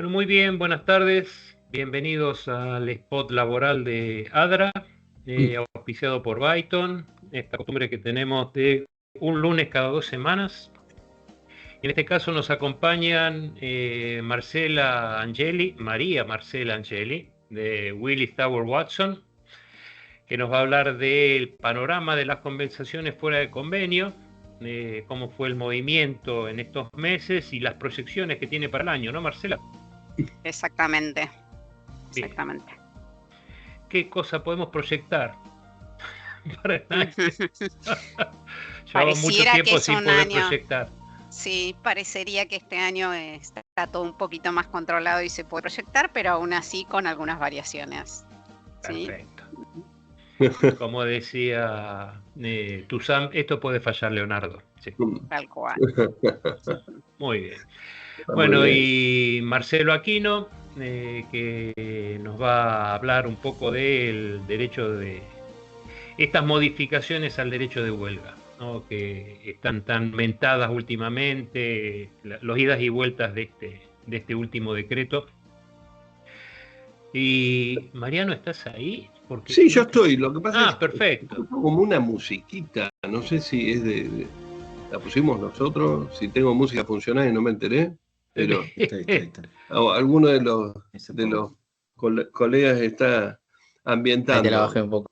Bueno, muy bien, buenas tardes. Bienvenidos al spot laboral de ADRA, auspiciado por Byton. Esta costumbre que tenemos de un lunes cada 2 semanas. En este caso nos acompañan María Marcela Angeli, de Willis Tower Watson, que nos va a hablar del panorama de las compensaciones fuera de convenio, cómo fue el movimiento en estos meses y las proyecciones que tiene para el año, ¿no, Marcela? Exactamente. Bien. Exactamente. ¿Qué cosa podemos proyectar para el año? Llevamos mucho Pareciera que tiempo es sin un poder año. proyectar. Sí, parecería que este año está todo un poquito más controlado y se puede proyectar, pero aún así con algunas variaciones. ¿Sí? Perfecto. Como decía Tuzán, esto puede fallar Leonardo. Sí. Tal cual. Muy bien. Está Bueno, muy bien. y Marcelo Aquino, que nos va a hablar un poco del derecho de estas modificaciones al derecho de huelga, ¿no? Que están tan mentadas últimamente, los idas y vueltas de este último decreto. Y Mariano, ¿estás ahí? Porque Sí, yo estoy. Lo que pasa es que perfecto. como una musiquita. No sé si es la pusimos nosotros, si tengo música funcional y no me enteré, pero Está. alguno de los colegas está ambientando. Ahí te la bajé un poco.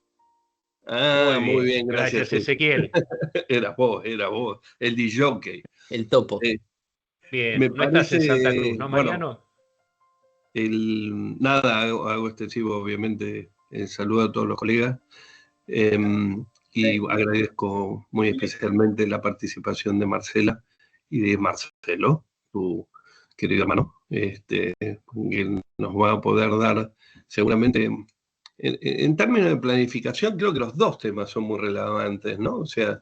Muy bien, gracias. Ezequiel. Era vos, el DJ. El topo. Bien, Me no parece, estás en Santa Cruz, ¿no, Mariano? Nada, hago extensivo, obviamente, el saludo a todos los colegas y agradezco muy especialmente la participación de Marcela y de Marcelo, tu querido hermano, que nos va a poder dar seguramente, en términos de planificación, creo que los dos temas son muy relevantes, ¿no? O sea,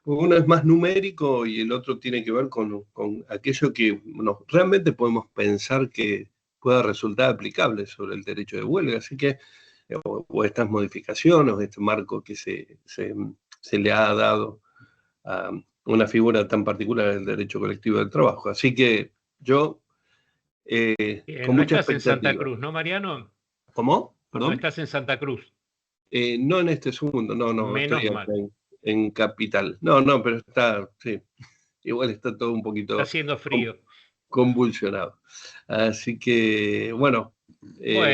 uno es más numérico y el otro tiene que ver con aquello que realmente podemos pensar que pueda resultar aplicable sobre el derecho de huelga. Así que, o estas modificaciones, o este marco que se le ha dado a una figura tan particular del derecho colectivo del trabajo. Así que yo, con no mucha estás en Santa expectativa. Cruz, ¿no, Mariano? ¿Cómo? ¿Perdón? No estás en Santa Cruz. No en este segundo, no, Menos estoy mal. en Capital. No, pero está, sí, igual está todo un poquito... Está haciendo frío. Convulsionado. Así que, bueno,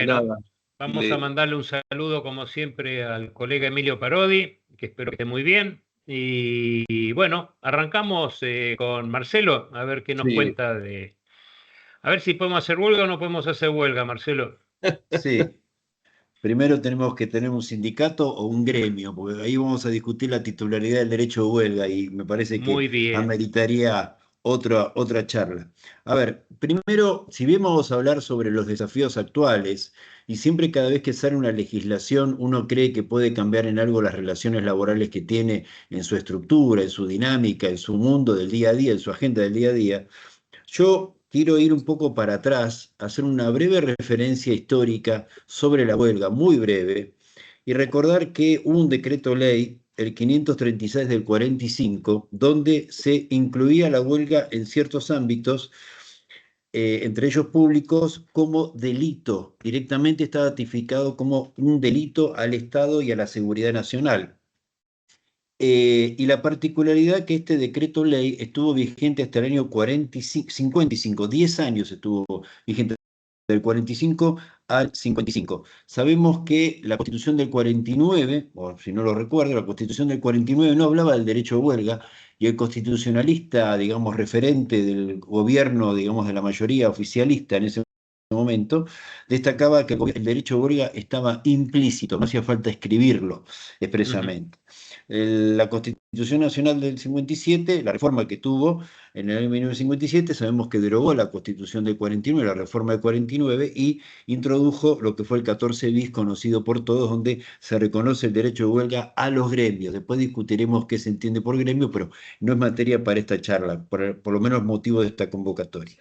nada. Vamos a mandarle un saludo, como siempre, al colega Emilio Parodi, que espero que esté muy bien. Y bueno, arrancamos con Marcelo, a ver qué nos cuenta de... A ver si podemos hacer huelga o no podemos hacer huelga, Marcelo. Sí. Primero tenemos que tener un sindicato o un gremio, porque ahí vamos a discutir la titularidad del derecho de huelga y me parece que ameritaría otra charla. A ver, primero, si bien vamos a hablar sobre los desafíos actuales, y siempre cada vez que sale una legislación uno cree que puede cambiar en algo las relaciones laborales que tiene en su estructura, en su dinámica, en su mundo del día a día, en su agenda del día a día, yo quiero ir un poco para atrás, hacer una breve referencia histórica sobre la huelga, muy breve, y recordar que hubo un decreto ley, el 536 del 45, donde se incluía la huelga en ciertos ámbitos, entre ellos públicos, como delito. Directamente está tipificado como un delito al Estado y a la seguridad nacional. Y la particularidad que este decreto ley estuvo vigente hasta el año 55, 10 años estuvo vigente del 45 al 55. Sabemos que la Constitución del 49, o si no lo recuerdo, la Constitución del 49 no hablaba del derecho de huelga, y el constitucionalista, digamos, referente del gobierno, digamos, de la mayoría oficialista en ese momento, destacaba que el derecho de huelga estaba implícito, no hacía falta escribirlo expresamente. La Constitución Nacional del 57, la reforma que tuvo en el año 1957, sabemos que derogó la Constitución del 49, la reforma del 49, y introdujo lo que fue el 14 bis, conocido por todos, donde se reconoce el derecho de huelga a los gremios. Después discutiremos qué se entiende por gremio, pero no es materia para esta charla, por lo menos motivo de esta convocatoria.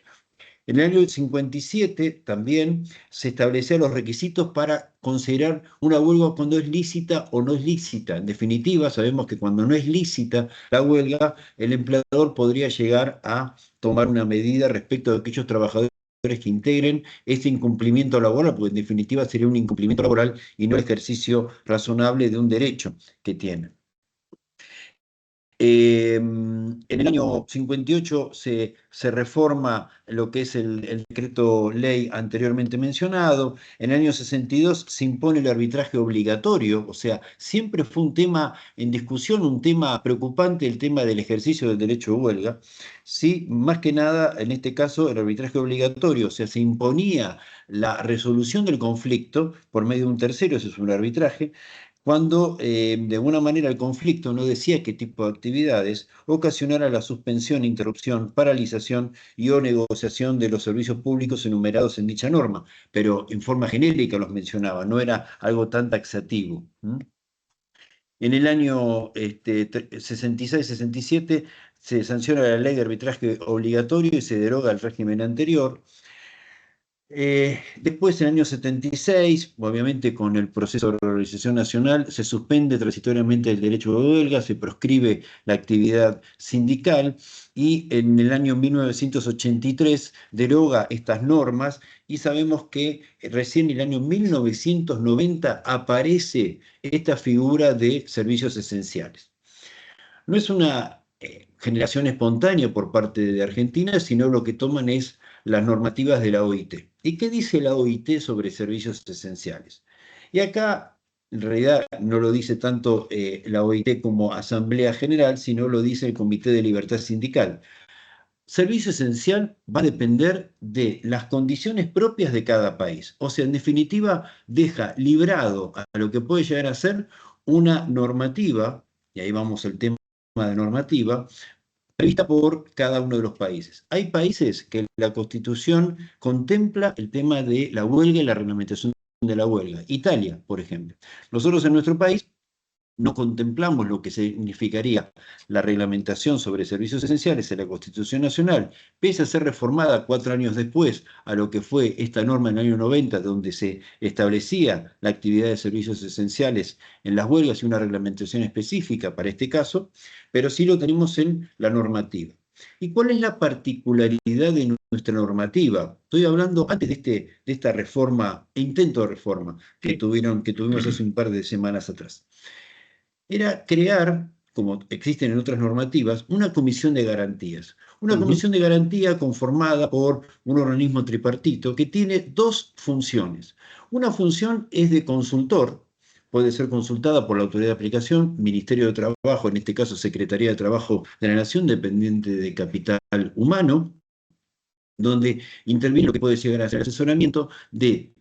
En el año 57 también se establecían los requisitos para considerar una huelga cuando es lícita o no es lícita. En definitiva, sabemos que cuando no es lícita la huelga, el empleador podría llegar a tomar una medida respecto de aquellos trabajadores que integren este incumplimiento laboral, porque en definitiva sería un incumplimiento laboral y no el ejercicio razonable de un derecho que tienen. En el año 58 se reforma lo que es el decreto ley anteriormente mencionado. En el año 62 se impone el arbitraje obligatorio, o sea, siempre fue un tema en discusión, un tema preocupante, el tema del ejercicio del derecho de huelga. Sí, más que nada, en este caso, el arbitraje obligatorio, o sea, se imponía la resolución del conflicto por medio de un tercero, ese es un arbitraje, cuando de alguna manera el conflicto no decía qué tipo de actividades ocasionara la suspensión, interrupción, paralización y o negociación de los servicios públicos enumerados en dicha norma, pero en forma genérica los mencionaba, no era algo tan taxativo. En el año 66-67 se sanciona la ley de arbitraje obligatorio y se deroga el régimen anterior. Después, en el año 76, obviamente con el proceso de organización nacional, se suspende transitoriamente el derecho de huelga, se proscribe la actividad sindical y en el año 1983 deroga estas normas y sabemos que recién en el año 1990 aparece esta figura de servicios esenciales. No es una generación espontánea por parte de Argentina, sino lo que toman es las normativas de la OIT. ¿Y qué dice la OIT sobre servicios esenciales? Y acá, en realidad, no lo dice tanto la OIT como Asamblea General, sino lo dice el Comité de Libertad Sindical. Servicio esencial va a depender de las condiciones propias de cada país. O sea, en definitiva, deja librado a lo que puede llegar a ser una normativa, y ahí vamos al tema de normativa, prevista por cada uno de los países. Hay países que la Constitución contempla el tema de la huelga y la reglamentación de la huelga. Italia, por ejemplo. Nosotros en nuestro país no contemplamos lo que significaría la reglamentación sobre servicios esenciales en la Constitución Nacional, pese a ser reformada 4 años después a lo que fue esta norma en el año 90, donde se establecía la actividad de servicios esenciales en las huelgas y una reglamentación específica para este caso, pero sí lo tenemos en la normativa. ¿Y cuál es la particularidad de nuestra normativa? Estoy hablando antes de esta reforma, intento de reforma, que tuvimos hace un par de semanas atrás. Era crear, como existen en otras normativas, una comisión de garantías. Una comisión de garantía conformada por un organismo tripartito que tiene 2 funciones. Una función es de consultor, puede ser consultada por la autoridad de aplicación, Ministerio de Trabajo, en este caso Secretaría de Trabajo de la Nación, dependiente de Capital Humano, donde interviene lo que puede llegar a ser asesoramiento de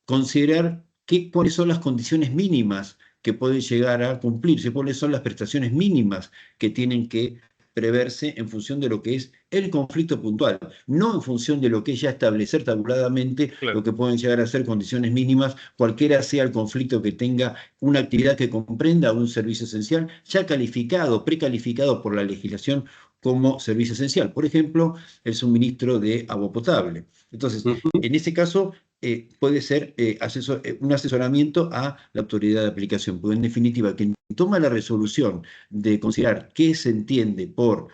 considerar cuáles son las condiciones mínimas que pueden llegar a cumplirse, cuáles son las prestaciones mínimas que tienen que preverse en función de lo que es el conflicto puntual, no en función de lo que es ya establecer tabuladamente lo que pueden llegar a ser condiciones mínimas, cualquiera sea el conflicto que tenga una actividad que comprenda un servicio esencial ya calificado, precalificado por la legislación como servicio esencial. Por ejemplo, el suministro de agua potable. Entonces, en ese caso, puede ser un asesoramiento a la autoridad de aplicación, porque en definitiva, quien toma la resolución de considerar qué se entiende por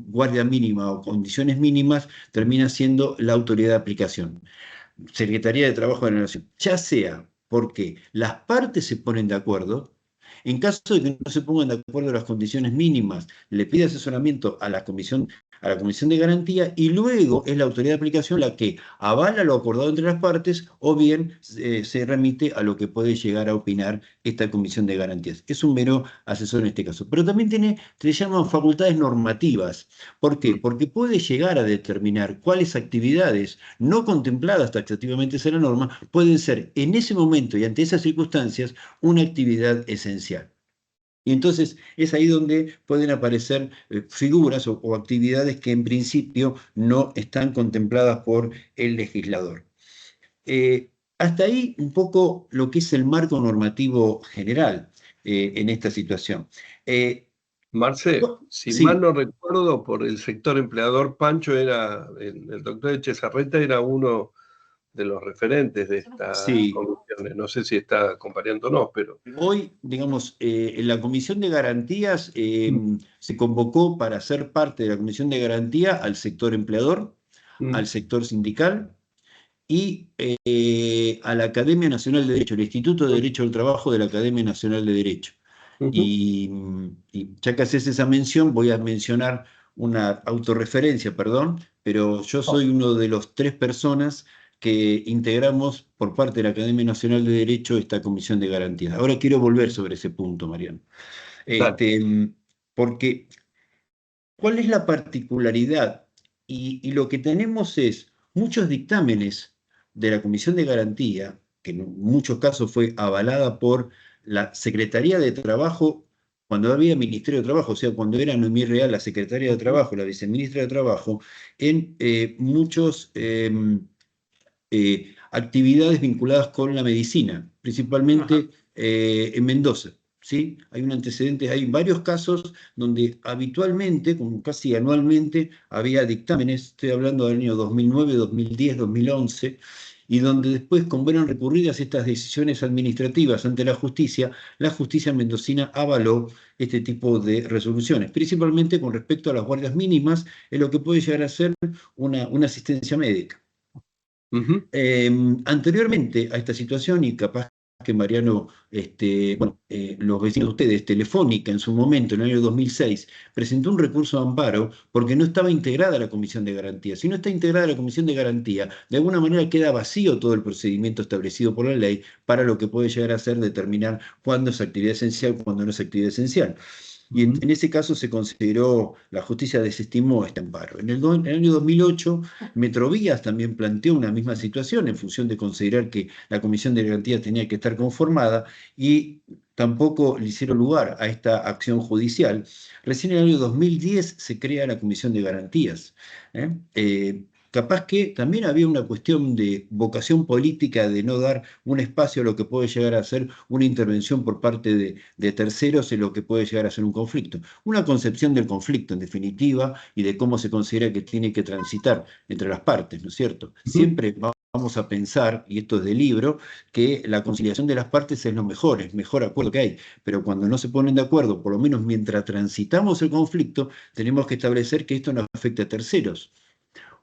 guardia mínima o condiciones mínimas, termina siendo la autoridad de aplicación. Secretaría de Trabajo de la Nación, ya sea porque las partes se ponen de acuerdo. En caso de que no se pongan de acuerdo las condiciones mínimas, le pide asesoramiento a la comisión de garantía y luego es la autoridad de aplicación la que avala lo acordado entre las partes o bien se remite a lo que puede llegar a opinar esta comisión de garantías. Es un mero asesor en este caso. Pero también se llaman facultades normativas. ¿Por qué? Porque puede llegar a determinar cuáles actividades no contempladas taxativamente en la norma pueden ser en ese momento y ante esas circunstancias una actividad esencial. Y entonces es ahí donde pueden aparecer figuras o actividades que en principio no están contempladas por el legislador. Hasta ahí un poco lo que es el marco normativo general en esta situación. Marcelo, si mal no recuerdo, por el sector empleador, Pancho el doctor Echezarreta era uno de los referentes de estas comisiones. No sé si está acompañando o no, pero... Hoy, digamos, en la Comisión de Garantías se convocó para ser parte de la Comisión de Garantía al sector empleador, al sector sindical y a la Academia Nacional de Derecho, el Instituto de Derecho del Trabajo de la Academia Nacional de Derecho. Y ya que haces esa mención, voy a mencionar una autorreferencia, perdón, pero yo soy uno de los 3 personas que integramos por parte de la Academia Nacional de Derecho esta comisión de garantías. Ahora quiero volver sobre ese punto, Mariano. Porque, ¿cuál es la particularidad? Y lo que tenemos es muchos dictámenes de la Comisión de Garantía, que en muchos casos fue avalada por la Secretaría de Trabajo, cuando había Ministerio de Trabajo, o sea, cuando era Noemí Real la Secretaria de Trabajo, la Viceministra de Trabajo, en muchos actividades vinculadas con la medicina, principalmente en Mendoza. ¿Sí? Hay un antecedente, hay varios casos donde habitualmente, como casi anualmente, había dictámenes, estoy hablando del año 2009, 2010, 2011, y donde después, como eran recurridas estas decisiones administrativas ante la justicia mendocina avaló este tipo de resoluciones, principalmente con respecto a las guardias mínimas, en lo que puede llegar a ser una asistencia médica. Anteriormente a esta situación, y capaz que Mariano, los vecinos de ustedes, Telefónica en su momento, en el año 2006, presentó un recurso de amparo porque no estaba integrada la Comisión de Garantía. Si no está integrada la Comisión de Garantía, de alguna manera queda vacío todo el procedimiento establecido por la ley para lo que puede llegar a ser determinar cuándo es actividad esencial, cuándo no es actividad esencial. Y en ese caso se consideró, la justicia desestimó este amparo. En el año 2008, Metrovías también planteó una misma situación en función de considerar que la Comisión de Garantías tenía que estar conformada y tampoco le hicieron lugar a esta acción judicial. Recién en el año 2010 se crea la Comisión de Garantías. Capaz que también había una cuestión de vocación política de no dar un espacio a lo que puede llegar a ser una intervención por parte de terceros en lo que puede llegar a ser un conflicto. Una concepción del conflicto, en definitiva, y de cómo se considera que tiene que transitar entre las partes, ¿no es cierto? Siempre vamos a pensar, y esto es del libro, que la conciliación de las partes es lo mejor, es el mejor acuerdo que hay, pero cuando no se ponen de acuerdo, por lo menos mientras transitamos el conflicto, tenemos que establecer que esto no afecte a terceros.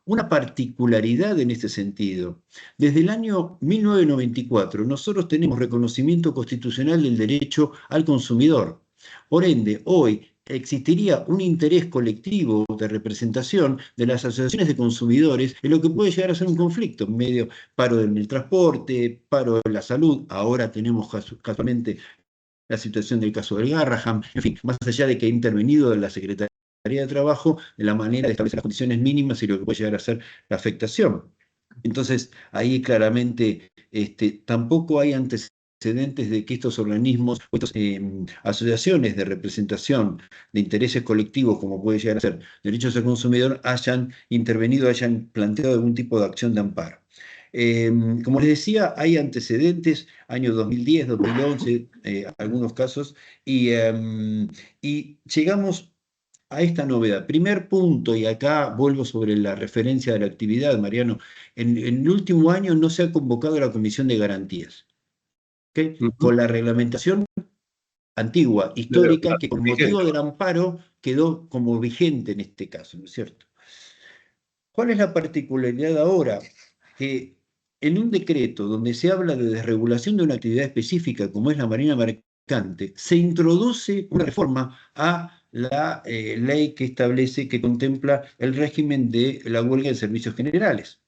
Una particularidad en este sentido. Desde el año 1994 nosotros tenemos reconocimiento constitucional del derecho al consumidor. Por ende, hoy existiría un interés colectivo de representación de las asociaciones de consumidores en lo que puede llegar a ser un conflicto, en medio paro en el transporte, paro en la salud, ahora tenemos casualmente la situación del caso del Garraham, en fin, más allá de que ha intervenido la Secretaría de Trabajo de la manera de establecer las condiciones mínimas y lo que puede llegar a ser la afectación. Entonces, ahí claramente tampoco hay antecedentes de que estos organismos, o estas asociaciones de representación de intereses colectivos, como puede llegar a ser derechos del consumidor, hayan intervenido, hayan planteado algún tipo de acción de amparo. Como les decía, hay antecedentes, año 2010, 2011, algunos casos, y llegamos a esta novedad. Primer punto, y acá vuelvo sobre la referencia de la actividad, Mariano, en el último año no se ha convocado a la Comisión de Garantías. ¿Okay? Con la reglamentación antigua, histórica, que con motivo del amparo quedó como vigente en este caso, ¿no es cierto? ¿Cuál es la particularidad ahora? Que en un decreto donde se habla de desregulación de una actividad específica, como es la marina mercante, se introduce una reforma a la ley que establece, que contempla el régimen de la huelga en servicios generales,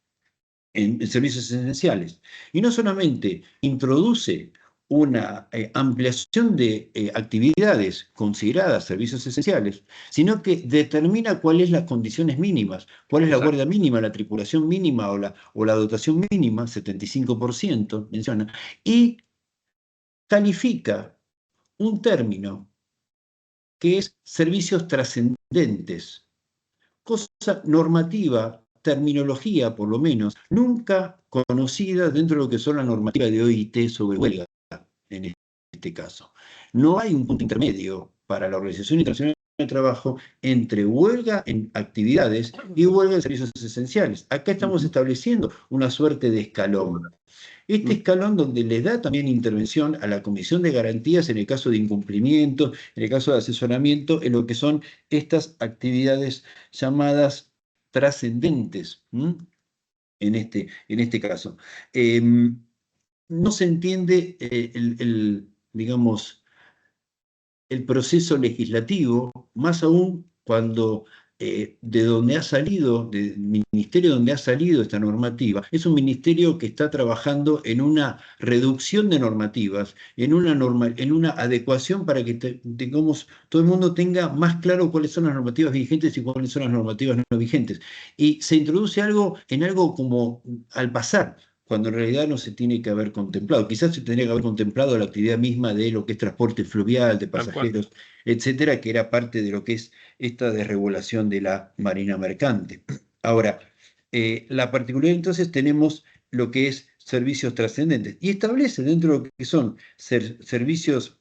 en servicios esenciales. Y no solamente introduce una ampliación de actividades consideradas servicios esenciales, sino que determina cuáles las condiciones mínimas, cuál es la guardia mínima, la tripulación mínima o la dotación mínima, 75% menciona, y califica un término que es servicios trascendentes, cosa normativa, terminología por lo menos, nunca conocida dentro de lo que son la normativa de OIT sobre huelga, en este caso. No hay un punto intermedio para la Organización Internacional del Trabajo entre huelga en actividades y huelga en servicios esenciales. Acá estamos estableciendo una suerte de escalón. Este escalón donde le da también intervención a la Comisión de Garantías en el caso de incumplimiento, en el caso de asesoramiento, en lo que son estas actividades llamadas trascendentes en este caso. No se entiende digamos, el proceso legislativo, más aún cuando de donde ha salido, del ministerio donde ha salido esta normativa, es un ministerio que está trabajando en una reducción de normativas, en una adecuación para que tengamos, todo el mundo tenga más claro cuáles son las normativas vigentes y cuáles son las normativas no vigentes. Y se introduce algo en algo como al pasar, cuando en realidad no se tiene que haber contemplado. Quizás se tendría que haber contemplado la actividad misma de lo que es transporte fluvial, de pasajeros, etcétera, que era parte de lo que es esta desregulación de la marina mercante. Ahora, la particularidad entonces tenemos lo que es servicios trascendentes y establece dentro de lo que son servicios.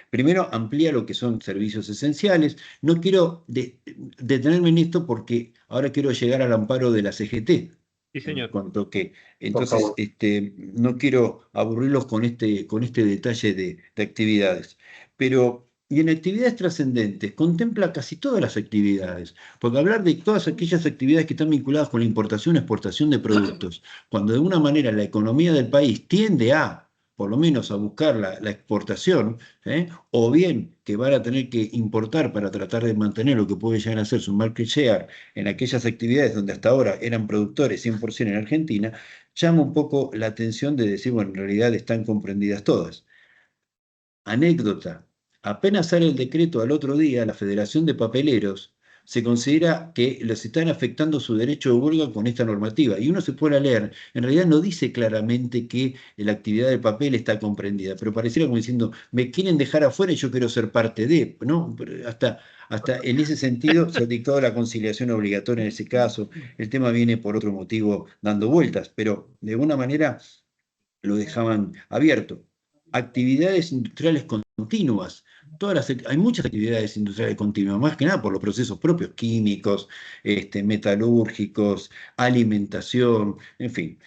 Primero amplía lo que son servicios esenciales. No quiero detenerme en esto porque ahora quiero llegar al amparo de la CGT. Sí, señor. En cuanto que, entonces, no quiero aburrirlos con este detalle de actividades. Pero, y en actividades trascendentes, contempla casi todas las actividades, porque hablar de todas aquellas actividades que están vinculadas con la importación y exportación de productos, cuando de alguna manera la economía del país tiende a por lo menos a buscar la exportación, o bien que van a tener que importar para tratar de mantener lo que puede llegar a ser su market share en aquellas actividades donde hasta ahora eran productores 100% en Argentina, llama un poco la atención de decir, bueno, en realidad están comprendidas todas. Anécdota, apenas sale el decreto al otro día, la Federación de Papeleros se considera que les están afectando su derecho de huelga con esta normativa. Y uno se pone a leer, en realidad no dice claramente que la actividad del papel está comprendida, pero pareciera como diciendo, me quieren dejar afuera y yo quiero ser parte de, ¿no? Hasta en ese sentido se ha dictado la conciliación obligatoria en ese caso. El tema viene por otro motivo dando vueltas, pero de alguna manera lo dejaban abierto. Actividades industriales continuas. Hay muchas actividades industriales continuas, más que nada por los procesos propios, químicos, metalúrgicos, alimentación, en fin.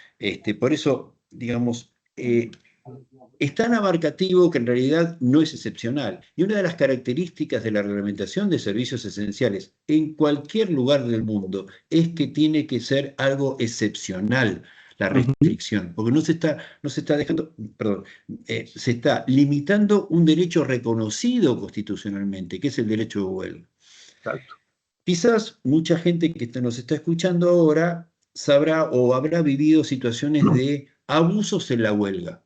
Por eso, digamos, es tan abarcativo que en realidad no es excepcional. Y una de las características de la reglamentación de servicios esenciales en cualquier lugar del mundo es que tiene que ser algo excepcional la restricción, porque no se está dejando, perdón, se está limitando un derecho reconocido constitucionalmente, que es el derecho de huelga. Exacto. Quizás mucha gente que nos está escuchando ahora sabrá o habrá vivido situaciones de abusos en la huelga.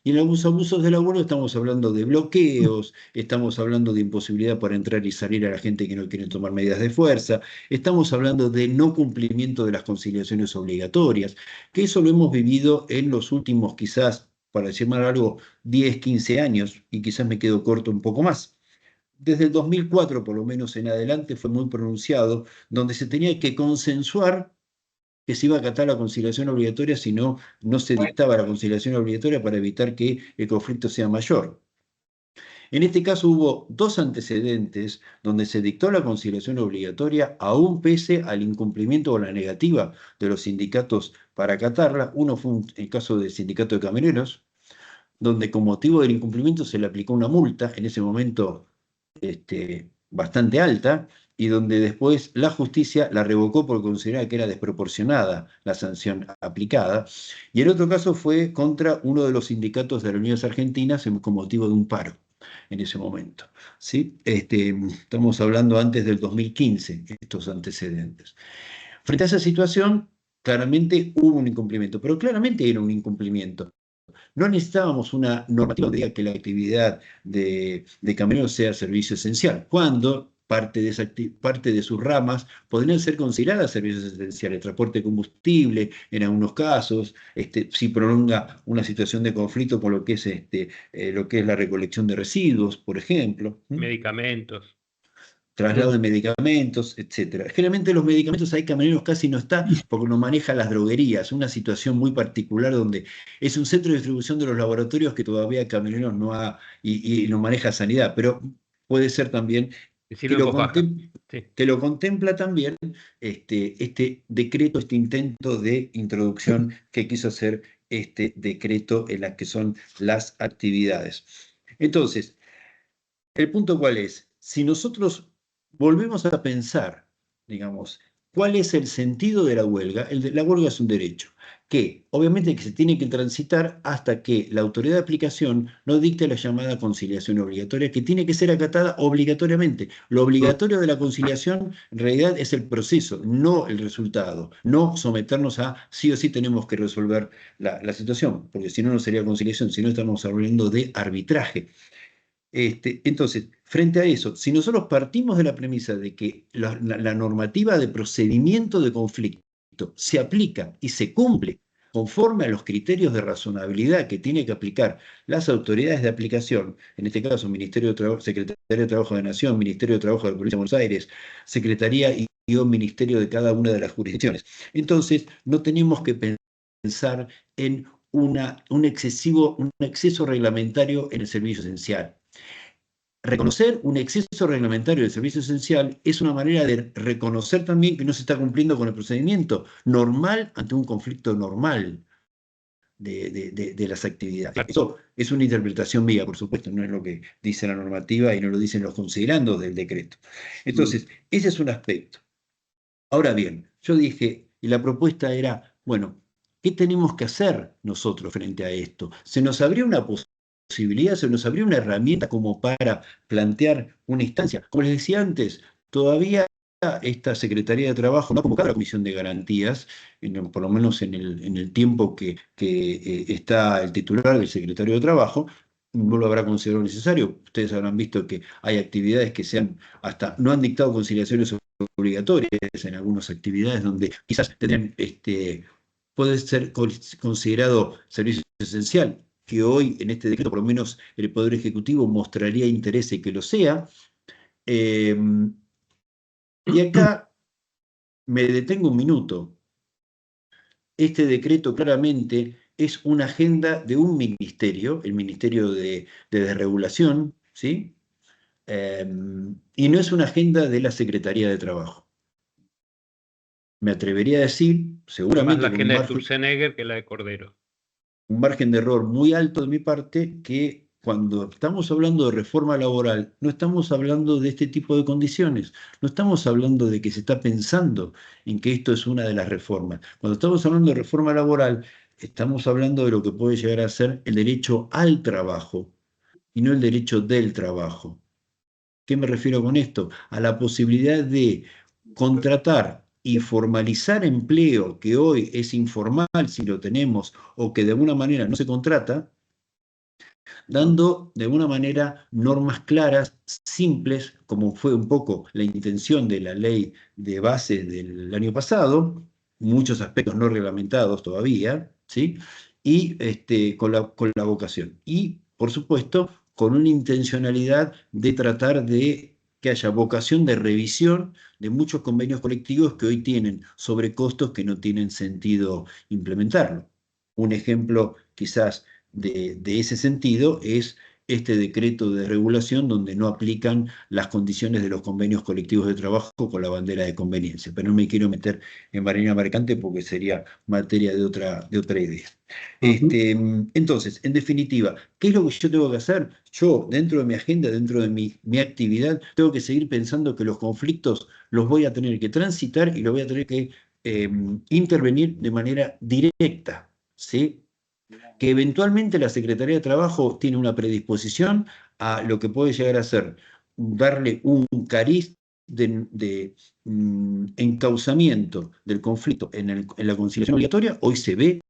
Y en los abusos de la huelga estamos hablando de bloqueos, estamos hablando de imposibilidad para entrar y salir a la gente que no quiere tomar medidas de fuerza, estamos hablando de no cumplimiento de las conciliaciones obligatorias, que eso lo hemos vivido en los últimos, quizás, para decir mal algo, 10, 15 años, y quizás me quedo corto un poco más. Desde el 2004, por lo menos en adelante, fue muy pronunciado, donde se tenía que consensuar que se iba a acatar la conciliación obligatoria, si no se dictaba la conciliación obligatoria para evitar que el conflicto sea mayor. En este caso hubo dos antecedentes donde se dictó la conciliación obligatoria aún pese al incumplimiento o la negativa de los sindicatos para acatarla. Uno fue el caso del sindicato de camioneros, donde con motivo del incumplimiento se le aplicó una multa, en ese momento bastante alta, y donde después la justicia la revocó porque consideraba que era desproporcionada la sanción aplicada. Y el otro caso fue contra uno de los sindicatos de Aerolíneas Argentinas con motivo de un paro en ese momento. ¿Sí? Estamos hablando antes del 2015, estos antecedentes. Frente a esa situación, claramente hubo un incumplimiento, pero claramente era un incumplimiento. No necesitábamos una normativa que diga que la actividad de camioneros sea servicio esencial, cuando parte de sus ramas podrían ser consideradas servicios esenciales, transporte de combustible en algunos casos, si prolonga una situación de conflicto con lo que es la recolección de residuos, por ejemplo. Medicamentos. Traslado de medicamentos, etc. Generalmente los medicamentos hay camioneros casi no está porque no maneja las droguerías, una situación muy particular donde es un centro de distribución de los laboratorios que todavía camioneros no ha y no maneja sanidad, pero puede ser también que lo contempla también este decreto, este intento de introducción que quiso hacer este decreto en las que son las actividades. Entonces, ¿el punto cuál es? Si nosotros volvemos a pensar digamos, ¿cuál es el sentido de la huelga? La huelga es un derecho que obviamente que se tiene que transitar hasta que la autoridad de aplicación no dicte la llamada conciliación obligatoria, que tiene que ser acatada obligatoriamente. Lo obligatorio de la conciliación en realidad es el proceso, no el resultado, no someternos a sí o sí tenemos que resolver la situación, porque si no, no sería conciliación, si no estamos hablando de arbitraje. Entonces, frente a eso, si nosotros partimos de la premisa de que la normativa de procedimiento de conflicto se aplica y se cumple conforme a los criterios de razonabilidad que tiene que aplicar las autoridades de aplicación, en este caso Ministerio de Trabajo, Secretaría de Trabajo de Nación, Ministerio de Trabajo de la Provincia de Buenos Aires, Secretaría y Ministerio de cada una de las jurisdicciones. Entonces, no tenemos que pensar en un exceso reglamentario en el servicio esencial. Reconocer un exceso reglamentario del servicio esencial es una manera de reconocer también que no se está cumpliendo con el procedimiento normal ante un conflicto normal de las actividades. Eso es una interpretación mía, por supuesto, no es lo que dice la normativa y no lo dicen los considerandos del decreto. Entonces, ese es un aspecto. Ahora bien, yo dije, y la propuesta era, bueno, ¿qué tenemos que hacer nosotros frente a esto? Se nos abría una posibilidad, se nos abría una herramienta como para plantear una instancia. Como les decía antes, todavía esta Secretaría de Trabajo no ha convocado a la Comisión de Garantías, por lo menos en el tiempo que está el titular del Secretario de Trabajo, no lo habrá considerado necesario. Ustedes habrán visto que hay actividades que hasta no han dictado conciliaciones obligatorias en algunas actividades donde quizás tendrían, puede ser considerado servicio esencial, que hoy en este decreto, por lo menos el Poder Ejecutivo mostraría interés en que lo sea. Y acá me detengo un minuto. Este decreto claramente es una agenda de un ministerio, el Ministerio de Desregulación, ¿sí? Y no es una agenda de la Secretaría de Trabajo. Me atrevería a decir, seguramente... Más la agenda de Sturzenegger que la de Cordero. Un margen de error muy alto de mi parte, que cuando estamos hablando de reforma laboral, no estamos hablando de este tipo de condiciones, no estamos hablando de que se está pensando en que esto es una de las reformas. Cuando estamos hablando de reforma laboral, estamos hablando de lo que puede llegar a ser el derecho al trabajo y no el derecho del trabajo. ¿Qué me refiero con esto? A la posibilidad de contratar y formalizar empleo que hoy es informal si lo tenemos o que de alguna manera no se contrata, dando de alguna manera normas claras, simples, como fue un poco la intención de la ley de base del año pasado, muchos aspectos no reglamentados todavía, ¿sí? Y con la vocación. Y, por supuesto, con una intencionalidad de tratar de que haya vocación de revisión de muchos convenios colectivos que hoy tienen sobrecostos que no tienen sentido implementarlo. Un ejemplo quizás de ese sentido es este decreto de regulación donde no aplican las condiciones de los convenios colectivos de trabajo con la bandera de conveniencia. Pero no me quiero meter en marina mercante porque sería materia de otra idea. Entonces, en definitiva, ¿qué es lo que yo tengo que hacer? Yo, dentro de mi agenda, dentro de mi actividad, tengo que seguir pensando que los conflictos los voy a tener que transitar y los voy a tener que intervenir de manera directa, ¿sí? Que eventualmente la Secretaría de Trabajo tiene una predisposición a lo que puede llegar a ser darle un cariz de encauzamiento del conflicto en la conciliación obligatoria. Hoy se ve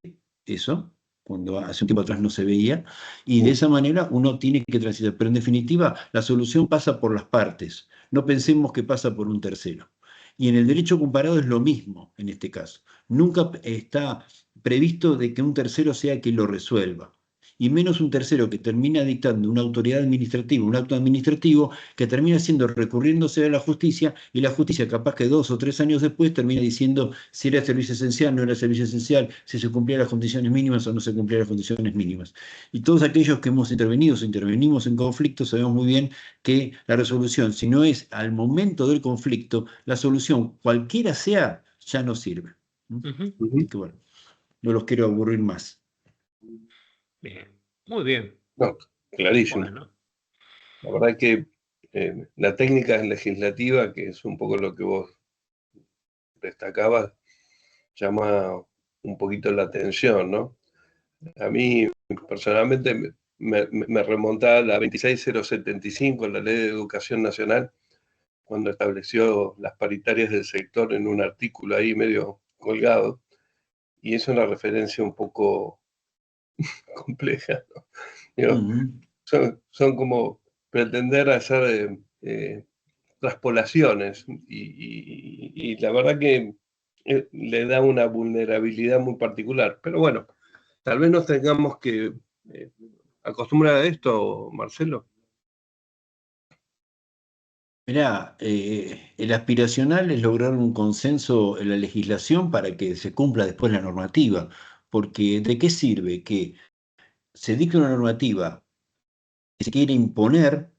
eso, cuando hace un tiempo atrás no se veía, y de esa manera uno tiene que transitar. Pero en definitiva, la solución pasa por las partes. No pensemos que pasa por un tercero. Y en el derecho comparado es lo mismo en este caso. Nunca está previsto de que un tercero sea quien lo resuelva, y menos un tercero que termina dictando una autoridad administrativa, un acto administrativo que termina siendo recurriéndose a la justicia, y la justicia capaz que 2 o 3 años después termina diciendo si era servicio esencial, no era servicio esencial, si se cumplían las condiciones mínimas o no se cumplían las condiciones mínimas. Y todos aquellos que hemos intervenido o intervenimos en conflictos sabemos muy bien que la resolución, si no es al momento del conflicto, la solución, cualquiera sea, ya no sirve. Así que bueno, no los quiero aburrir más. Bien, muy bien. No, clarísimo. Bueno. La verdad que la técnica legislativa, que es un poco lo que vos destacabas llama un poquito la atención, ¿no? A mí, personalmente, me remontaba a la 26075, la Ley de Educación Nacional, cuando estableció las paritarias del sector en un artículo ahí medio colgado, y es una referencia un poco compleja, ¿no? Digo, son como pretender hacer traspolaciones, y la verdad que le da una vulnerabilidad muy particular. Pero bueno, tal vez nos tengamos que acostumbrar a esto, Marcelo. Mirá, el aspiracional es lograr un consenso en la legislación para que se cumpla después la normativa, porque ¿de qué sirve que se dicte una normativa que se quiere imponer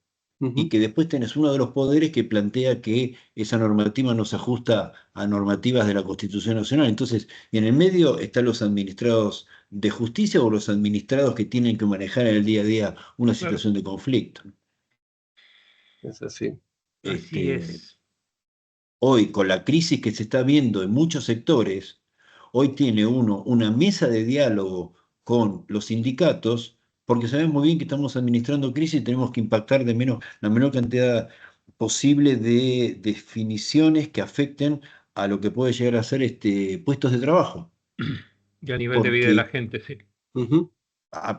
y que después tenés uno de los poderes que plantea que esa normativa no se ajusta a normativas de la Constitución Nacional? Entonces, y en el medio están los administrados de justicia o los administrados que tienen que manejar en el día a día una situación de conflicto. Es así. Así es. Hoy, con la crisis que se está viendo en muchos sectores, hoy tiene uno una mesa de diálogo con los sindicatos, porque sabemos muy bien que estamos administrando crisis y tenemos que impactar la menor cantidad posible de definiciones que afecten a lo que puede llegar a ser puestos de trabajo. Y a nivel de vida de la gente, sí.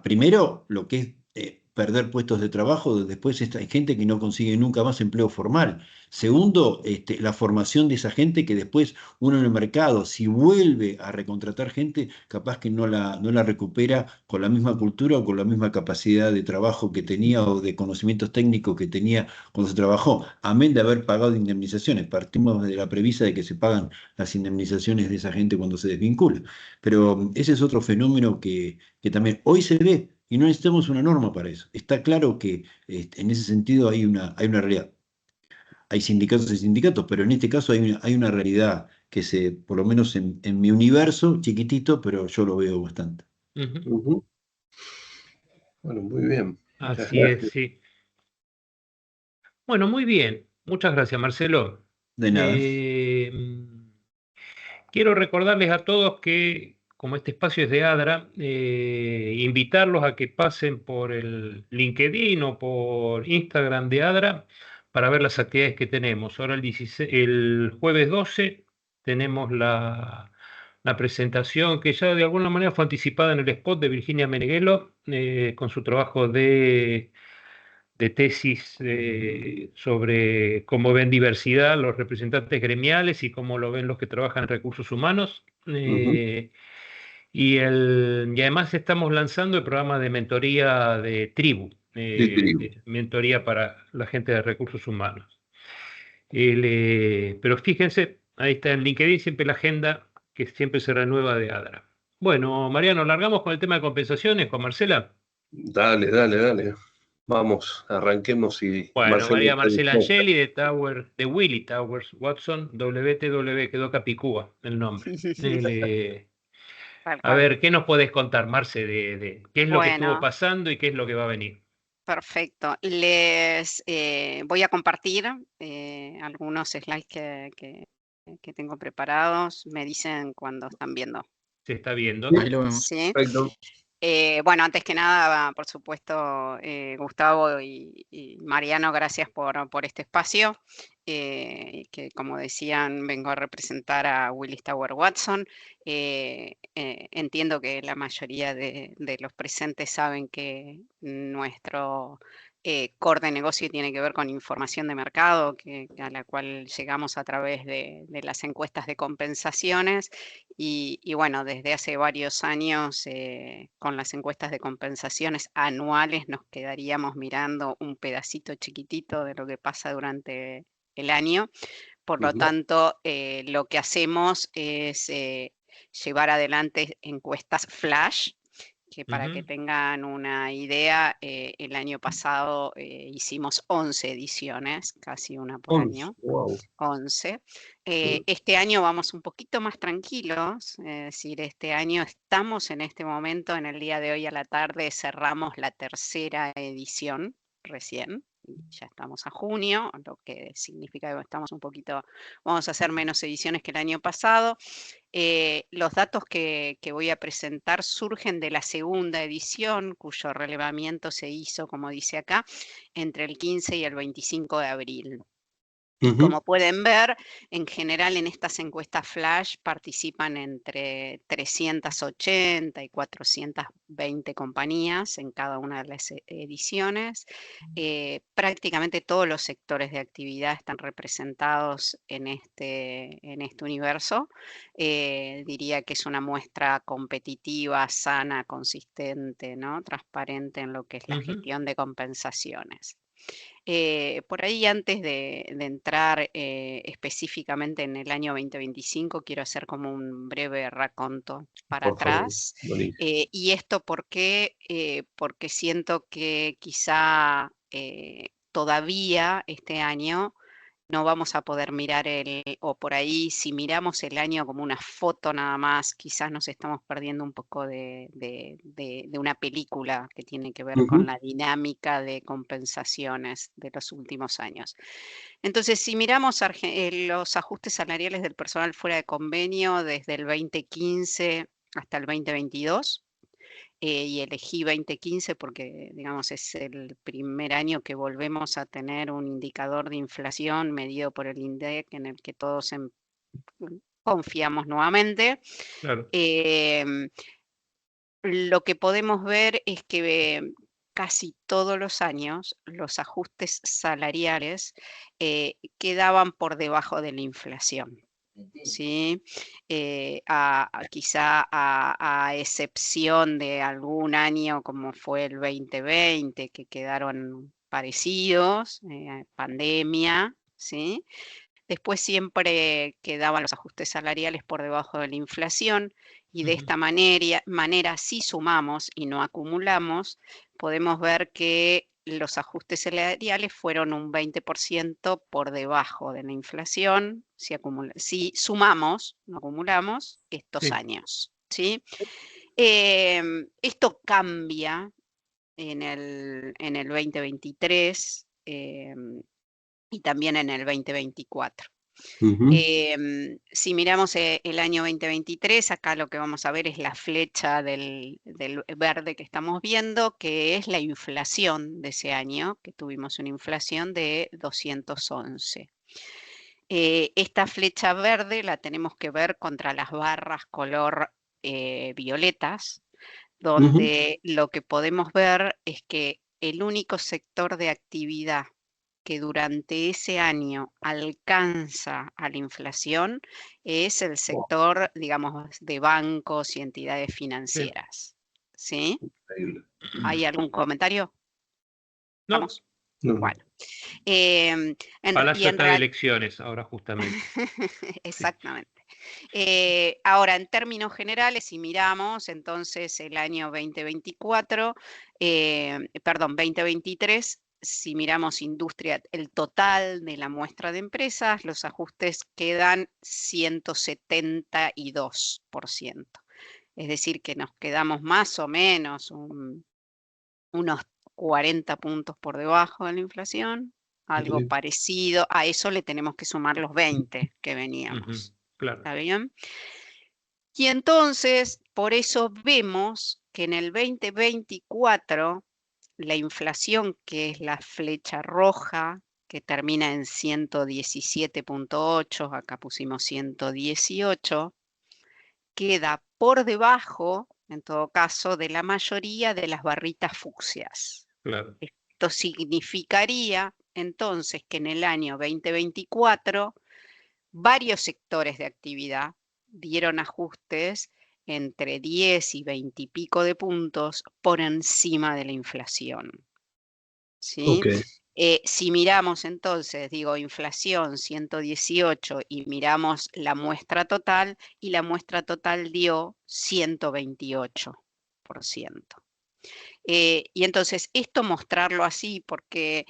Primero, lo que es perder puestos de trabajo, después hay gente que no consigue nunca más empleo formal. Segundo, la formación de esa gente que después uno en el mercado, si vuelve a recontratar gente, capaz que no la recupera con la misma cultura o con la misma capacidad de trabajo que tenía o de conocimientos técnicos que tenía cuando se trabajó, amén de haber pagado indemnizaciones. Partimos de la premisa de que se pagan las indemnizaciones de esa gente cuando se desvincula. Pero ese es otro fenómeno que también hoy se ve, y no necesitamos una norma para eso. Está claro que en ese sentido hay una realidad. Hay sindicatos y sindicatos, pero en este caso hay una realidad que por lo menos en mi universo, chiquitito, pero yo lo veo bastante. Bueno, muy bien. Así es, sí. Bueno, muy bien. Muchas gracias, Marcelo. De nada. Quiero recordarles a todos que, como este espacio es de ADRA, invitarlos a que pasen por el LinkedIn o por Instagram de ADRA para ver las actividades que tenemos. Ahora el jueves 12 tenemos la presentación que ya de alguna manera fue anticipada en el spot de Virginia Meneghello, con su trabajo de tesis sobre cómo ven diversidad los representantes gremiales y cómo lo ven los que trabajan en recursos humanos. Y además estamos lanzando el programa de mentoría de Tribu, mentoría para la gente de recursos humanos. Pero fíjense, ahí está en LinkedIn siempre la agenda que siempre se renueva de ADRA. Bueno, Mariano, largamos con el tema de compensaciones con Marcela. Dale. Vamos, arranquemos y bueno, María Marcela Angeli de Willy Towers Watson, WTW, quedó Capicúa el nombre. A ver, ¿qué nos podés contar, Marce, de qué es lo que estuvo pasando y qué es lo que va a venir? Perfecto. Les voy a compartir algunos slides que tengo preparados. Me dicen cuando están viendo. Se está viendo. Ahí lo vemos. Sí. Perfecto. Bueno, antes que nada, por supuesto, Gustavo y Mariano, gracias por este espacio, que como decían, vengo a representar a Willis Towers Watson. Entiendo que la mayoría de los presentes saben que nuestro core de negocio tiene que ver con información de mercado, a la cual llegamos a través de las encuestas de compensaciones. Y bueno, desde hace varios años con las encuestas de compensaciones anuales nos quedaríamos mirando un pedacito chiquitito de lo que pasa durante el año. Por lo tanto, lo que hacemos es llevar adelante encuestas flash, que para que tengan una idea, el año pasado hicimos 11 ediciones, casi una por año. Wow. 11. Este año vamos un poquito más tranquilos, es decir, este año estamos en este momento, en el día de hoy a la tarde, cerramos la tercera edición recién. ya estamos a junio, lo que significa que estamos vamos a hacer menos ediciones que el año pasado. Los datos que voy a presentar surgen de la segunda edición, cuyo relevamiento se hizo, como dice acá, entre el 15 y el 25 de abril. Y como pueden ver, en general en estas encuestas flash participan entre 380 y 420 compañías en cada una de las ediciones. Prácticamente todos los sectores de actividad están representados en este universo. Diría que es una muestra competitiva, sana, consistente, ¿no? Transparente en lo que es la gestión de compensaciones. Por ahí, antes de entrar específicamente en el año 2025, quiero hacer como un breve raconto para atrás. Y esto porque siento que quizá todavía este año no vamos a poder mirar o por ahí si miramos el año como una foto nada más, quizás nos estamos perdiendo un poco de una película que tiene que ver con la dinámica de compensaciones de los últimos años. Entonces, si miramos los ajustes salariales del personal fuera de convenio desde el 2015 hasta el 2022, y elegí 2015 porque, digamos, es el primer año que volvemos a tener un indicador de inflación medido por el INDEC en el que todos confiamos nuevamente. Claro. Lo que podemos ver es que casi todos los años los ajustes salariales quedaban por debajo de la inflación. ¿Sí? Quizá a excepción de algún año como fue el 2020, que quedaron parecidos, pandemia, ¿sí? Después siempre quedaban los ajustes salariales por debajo de la inflación y de esta manera, si sumamos y no acumulamos, podemos ver que los ajustes salariales fueron un 20% por debajo de la inflación, si sumamos, no acumulamos, estos años, ¿sí? Esto cambia en el 2023 y también en el 2024. Si miramos el año 2023, acá lo que vamos a ver es la flecha del verde que estamos viendo, que es la inflación de ese año, que tuvimos una inflación de 211. Esta flecha verde la tenemos que ver contra las barras color violetas, donde lo que podemos ver es que el único sector de actividad que durante ese año alcanza a la inflación es el sector, digamos, de bancos y entidades financieras. ¿Sí? ¿Hay algún comentario? No. ¿Vamos? No. Bueno. Palacio está de elecciones ahora justamente. Exactamente. Ahora, en términos generales, si miramos entonces el año 2023, si miramos industria, el total de la muestra de empresas, los ajustes quedan 172%. Es decir, que nos quedamos más o menos unos 40 puntos por debajo de la inflación, algo parecido. A eso le tenemos que sumar los 20 que veníamos. Claro. ¿Está bien? Y entonces, por eso vemos que en el 2024, la inflación, que es la flecha roja, que termina en 117.8, acá pusimos 118, queda por debajo, en todo caso, de la mayoría de las barritas fucsias. Claro. Esto significaría, entonces, que en el año 2024, varios sectores de actividad dieron ajustes entre 10 y 20 y pico de puntos por encima de la inflación. ¿Sí? Si miramos entonces, inflación 118 y miramos la muestra total, y la muestra total dio 128%. Y entonces esto mostrarlo así porque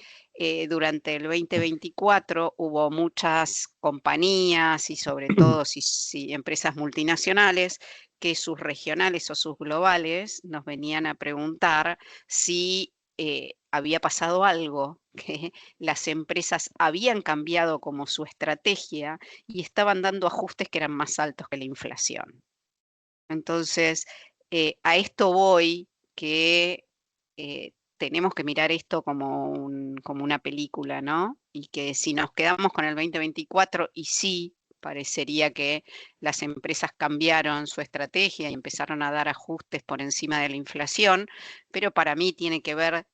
durante el 2024 hubo muchas compañías y sobre todo empresas multinacionales que sus regionales o sus globales nos venían a preguntar si había pasado algo, que las empresas habían cambiado como su estrategia y estaban dando ajustes que eran más altos que la inflación. Entonces, a esto voy, que tenemos que mirar esto como una película, ¿no? Y que si nos quedamos con el 2024, y sí, parecería que las empresas cambiaron su estrategia y empezaron a dar ajustes por encima de la inflación, pero para mí tiene que ver,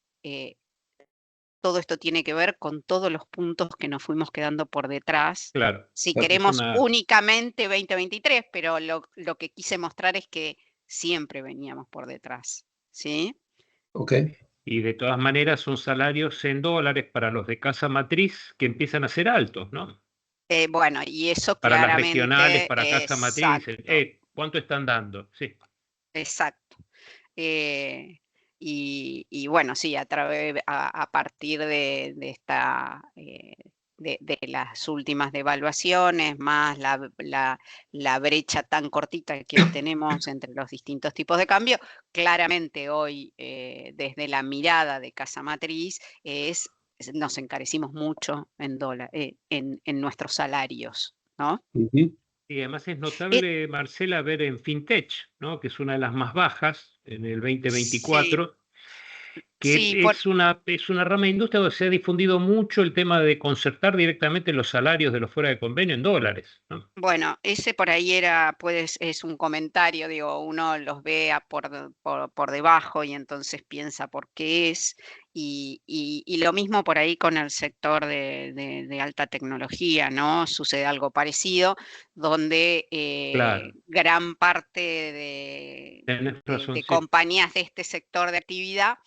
todo esto tiene que ver con todos los puntos que nos fuimos quedando por detrás. Claro. Si queremos únicamente 2023, pero lo que quise mostrar es que siempre veníamos por detrás, ¿sí? Ok. Y de todas maneras son salarios en dólares para los de casa matriz que empiezan a ser altos, ¿no? Bueno, y eso Para las claramente, regionales, para casa matriz, exacto, ¿cuánto están dando? Sí. exacto. Y bueno, sí, a partir de esta, de las últimas devaluaciones, más la brecha tan cortita que hoy tenemos entre los distintos tipos de cambio, claramente hoy, desde la mirada de casa matriz, nos encarecimos mucho en nuestros salarios, ¿no? Y además es notable, Marcela, ver en FinTech, ¿no? Que es una de las más bajas en el 2024, que sí, es una rama de industria donde se ha difundido mucho el tema de concertar directamente los salarios de los fuera de convenio en dólares, ¿no? Bueno, ese por ahí es un comentario, digo, uno los ve por debajo y entonces piensa por qué es, y lo mismo por ahí con el sector de alta tecnología, ¿no? Sucede algo parecido, donde Claro, gran parte tenés razón, de sí. compañías de este sector de actividad,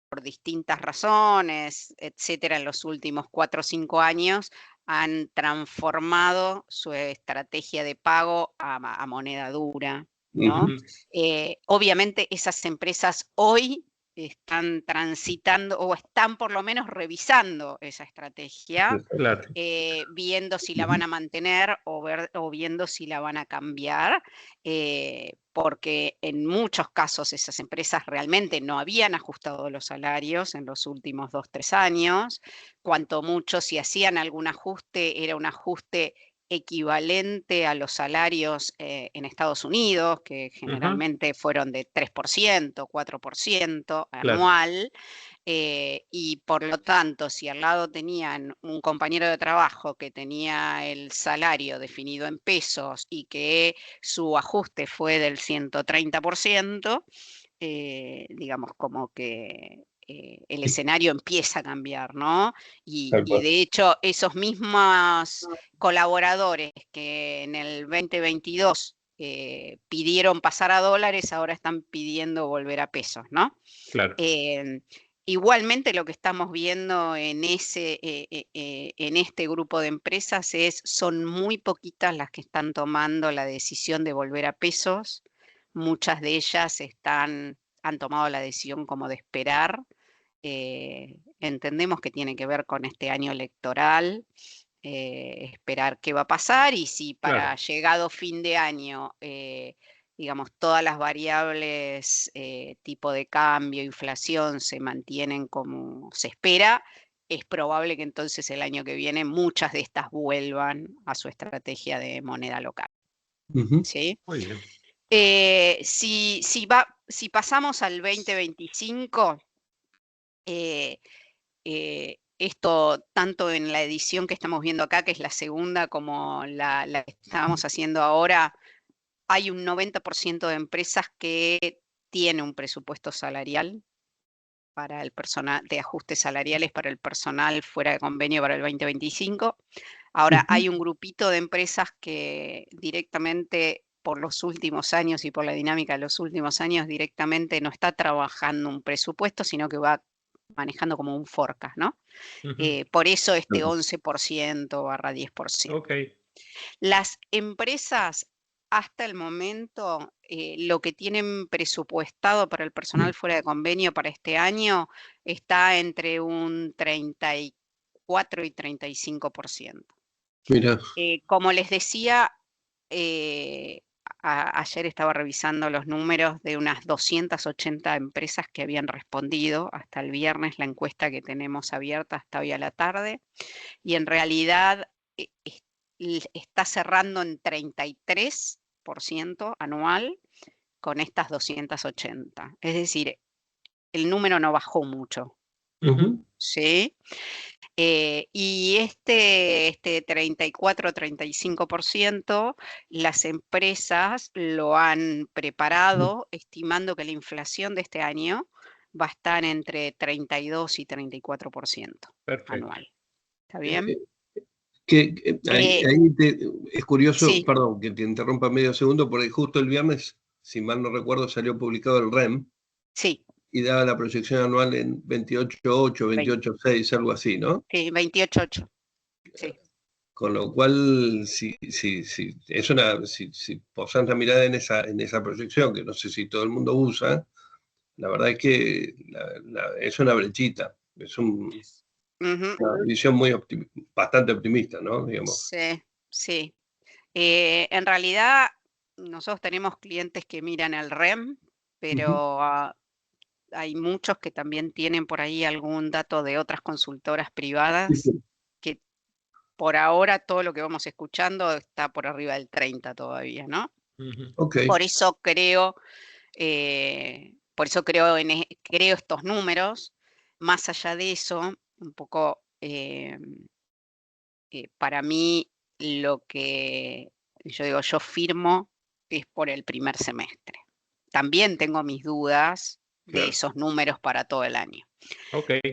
por distintas razones, etcétera, en los últimos 4 o 5 años, han transformado su estrategia de pago a moneda dura, ¿no? Obviamente esas empresas hoy están transitando o están por lo menos revisando esa estrategia, Claro. viendo si la van a mantener o viendo si la van a cambiar, porque en muchos casos esas empresas realmente no habían ajustado los salarios en los últimos 2, 3 años. Cuanto mucho, si hacían algún ajuste, era un ajuste equivalente a los salarios en Estados Unidos, que generalmente fueron de 3%, 4% anual. Y por lo tanto, si al lado tenían un compañero de trabajo que tenía el salario definido en pesos y que su ajuste fue del 130%, digamos como que el escenario empieza a cambiar, ¿no? Y de hecho, esos mismos colaboradores que en el 2022 pidieron pasar a dólares, ahora están pidiendo volver a pesos, ¿no? Claro. Igualmente lo que estamos viendo en este grupo de empresas son muy poquitas las que están tomando la decisión de volver a pesos. Muchas de ellas han tomado la decisión como de esperar. Entendemos que tiene que ver con este año electoral, esperar qué va a pasar y si para llegado fin de año, digamos, todas las variables, tipo de cambio, inflación, se mantienen como se espera, es probable que entonces el año que viene muchas de estas vuelvan a su estrategia de moneda local. ¿Sí? Muy bien. Si pasamos al 2025, esto tanto en la edición que estamos viendo acá, que es la segunda, como la que estábamos haciendo ahora, hay un 90% de empresas que tiene un presupuesto salarial para el personal, de ajustes salariales para el personal fuera de convenio para el 2025. Ahora, hay un grupito de empresas que directamente, por los últimos años y por la dinámica de los últimos años, directamente no está trabajando un presupuesto, sino que va manejando como un forecast, ¿no? Por eso este 11%/10%. Okay. Las empresas hasta el momento, lo que tienen presupuestado para el personal fuera de convenio para este año está entre un 34 y 35%. Mira. Como les decía, ayer estaba revisando los números de unas 280 empresas que habían respondido hasta el viernes la encuesta que tenemos abierta hasta hoy a la tarde, y en realidad está cerrando en 33% anual con estas 280. Es decir, el número no bajó mucho. ¿Sí? Y este 34-35%, las empresas lo han preparado estimando que la inflación de este año va a estar entre 32 y 34% anual. ¿Está bien? Es curioso, Sí. Perdón, que te interrumpa medio segundo, porque justo el viernes, si mal no recuerdo, salió publicado el REM. Sí. Y daba la proyección anual en 28.8, 28.6, algo así, ¿no? Sí, 28.8. Sí. Con lo cual, si posás la mirada en esa proyección, que no sé si todo el mundo usa, la verdad es que es una brechita, es una visión bastante optimista, ¿no? Digamos. Sí, sí. En realidad, nosotros tenemos clientes que miran el REM, pero hay muchos que también tienen por ahí algún dato de otras consultoras privadas, que por ahora todo lo que vamos escuchando está por arriba del 30 todavía, ¿no? Okay. Por eso creo creo estos números. Más allá de eso, un poco para mí lo que yo digo, yo firmo es por el primer semestre. También tengo mis dudas de esos números para todo el año.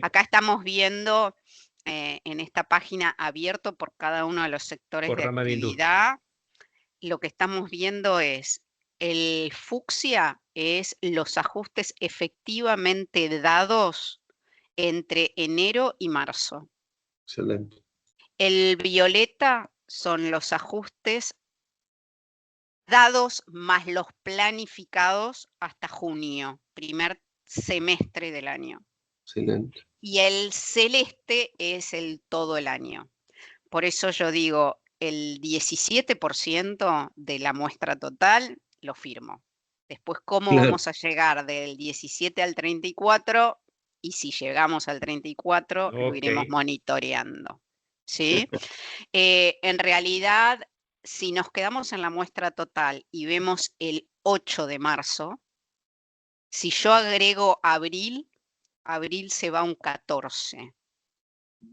Acá estamos viendo en esta página abierto por cada uno de los sectores de actividad. Lo que estamos viendo es el fucsia, es los ajustes efectivamente dados entre enero y marzo. Excelente. El violeta son los ajustes dados más los planificados hasta junio, primer semestre del año. Excelente. Y el celeste es el todo el año. Por eso yo digo, el 17% de la muestra total lo firmo. Después, ¿cómo vamos a llegar del 17 al 34? Y si llegamos al 34, lo iremos monitoreando. ¿Sí? En realidad, si nos quedamos en la muestra total y vemos el 8 de marzo, si yo agrego abril se va a un 14.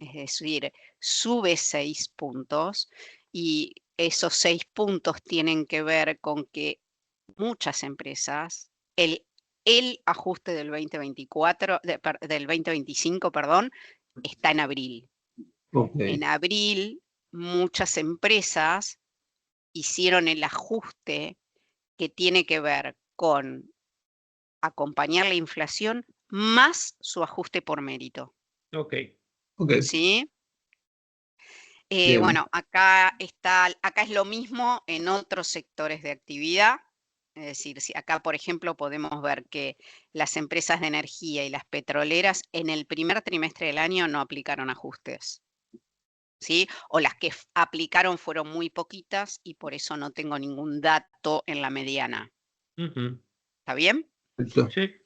Es decir, sube 6 puntos, y esos 6 puntos tienen que ver con que muchas empresas, el ajuste del 2025, está en abril. En abril, muchas empresas hicieron el ajuste que tiene que ver con acompañar la inflación más su ajuste por mérito. ¿Sí? Bueno, acá es lo mismo en otros sectores de actividad. Es decir, si acá, por ejemplo, podemos ver que las empresas de energía y las petroleras en el primer trimestre del año no aplicaron ajustes. ¿Sí? O las que aplicaron fueron muy poquitas y por eso no tengo ningún dato en la mediana. ¿Está bien? Sí.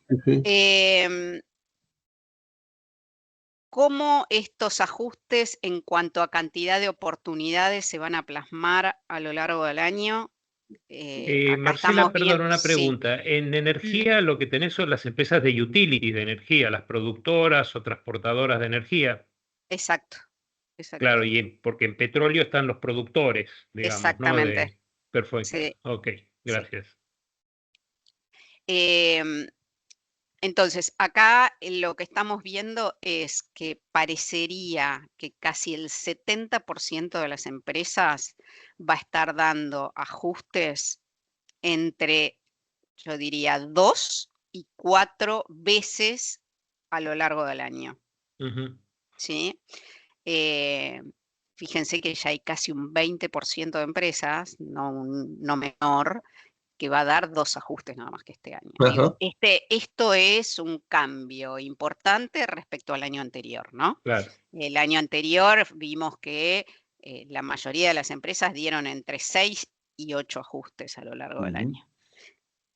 ¿Cómo estos ajustes en cuanto a cantidad de oportunidades se van a plasmar a lo largo del año? Marcela, perdón, una pregunta. En energía lo que tenés son las empresas de utility de energía, las productoras o transportadoras de energía. Exacto. Claro, porque en petróleo están los productores, digamos. Exactamente. ¿No? Perfecto. Sí. Ok, gracias. Entonces, acá lo que estamos viendo es que parecería que casi el 70% de las empresas va a estar dando ajustes entre, yo diría, 2 y 4 veces a lo largo del año. ¿Sí? Fíjense que ya hay casi un 20% de empresas, no menor, que va a dar 2 ajustes nada más que este año. Digo, esto es un cambio importante respecto al año anterior, ¿no? Claro. El año anterior vimos que la mayoría de las empresas dieron entre 6 y 8 ajustes a lo largo del año.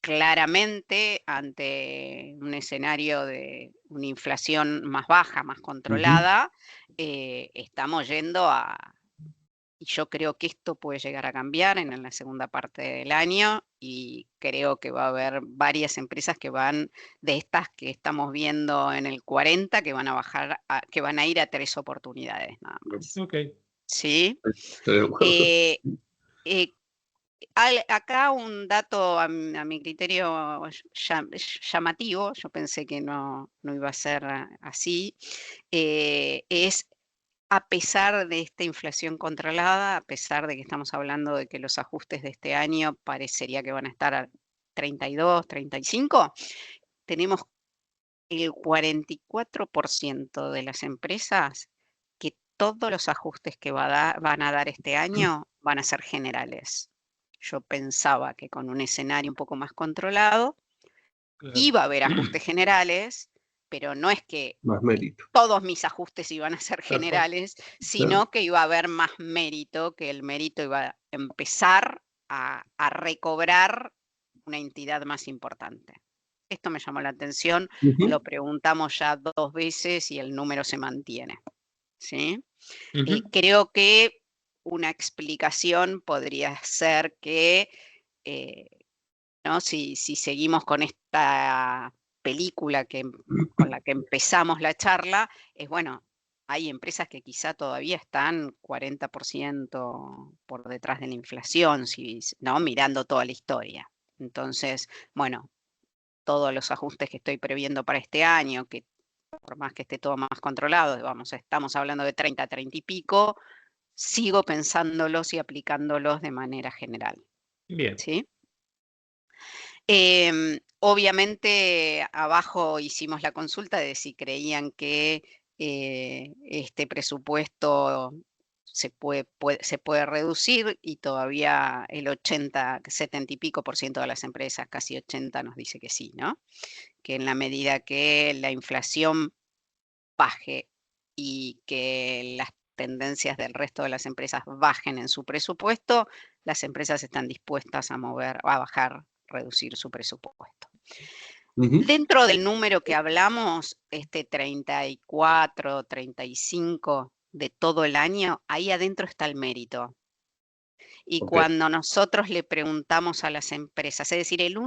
Claramente, ante un escenario de una inflación más baja, más controlada, estamos yendo a... Y yo creo que esto puede llegar a cambiar en la segunda parte del año y creo que va a haber varias empresas que van, de estas que estamos viendo en el 40, que van a bajar, que van a ir a 3 oportunidades nada más. Okay. ¿Sí? Estoy de acuerdo. Acá un dato a mi criterio llamativo, yo pensé que no iba a ser así, es a pesar de esta inflación controlada, a pesar de que estamos hablando de que los ajustes de este año parecería que van a estar a 32, 35, tenemos el 44% de las empresas que todos los ajustes que van a dar este año van a ser generales. Yo pensaba que con un escenario un poco más controlado iba a haber ajustes generales, pero no es que más mérito. Todos mis ajustes iban a ser generales, sino que iba a haber más mérito, que el mérito iba a empezar a recobrar una entidad más importante. Esto me llamó la atención, lo preguntamos ya 2 veces y el número se mantiene. ¿Sí? Creo que una explicación podría ser que, ¿no? si seguimos con esta película con la que empezamos la charla, es bueno, hay empresas que quizá todavía están 40% por detrás de la inflación, ¿no? Mirando toda la historia. Entonces, bueno, todos los ajustes que estoy previendo para este año, que por más que esté todo más controlado, estamos hablando de 30, 30 y pico, sigo pensándolos y aplicándolos de manera general. Bien. ¿Sí? Obviamente abajo hicimos la consulta de si creían que este presupuesto se puede reducir y todavía el 80, 70 y pico por ciento de las empresas, casi 80 nos dice que sí, ¿no? Que en la medida que la inflación baje y que las tendencias del resto de las empresas bajen en su presupuesto, las empresas están dispuestas a bajar, reducir su presupuesto. Dentro del número que hablamos, este 34, 35 de todo el año, ahí adentro está el mérito. Y cuando nosotros le preguntamos a las empresas, es decir, la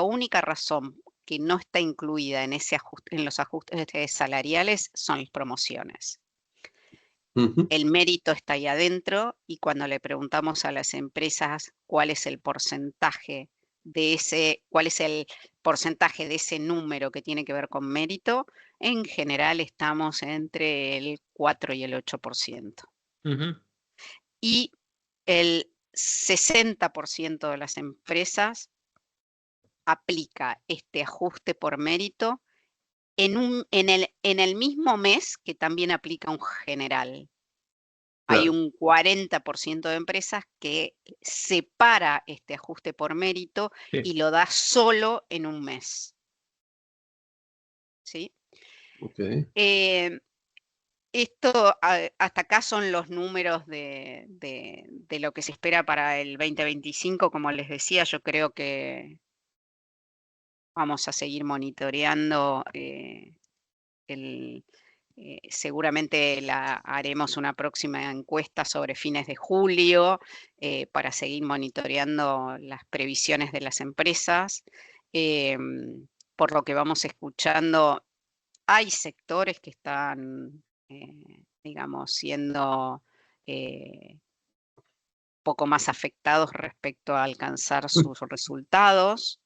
única razón que no está incluida en los ajustes salariales son las promociones. El mérito está ahí adentro y cuando le preguntamos a las empresas cuál es el porcentaje de ese número que tiene que ver con mérito, en general estamos entre el 4 y el 8%. Y el 60% de las empresas aplica este ajuste por mérito en el mismo mes que también aplica un general. Claro. Hay un 40% de empresas que separa este ajuste por mérito y lo da solo en un mes. ¿Sí? Okay. Esto, hasta acá son los números de lo que se espera para el 2025. Como les decía, yo creo que vamos a seguir monitoreando seguramente haremos una próxima encuesta sobre fines de julio para seguir monitoreando las previsiones de las empresas. Por lo que vamos escuchando, hay sectores que están, digamos, siendo poco más afectados respecto a alcanzar sus resultados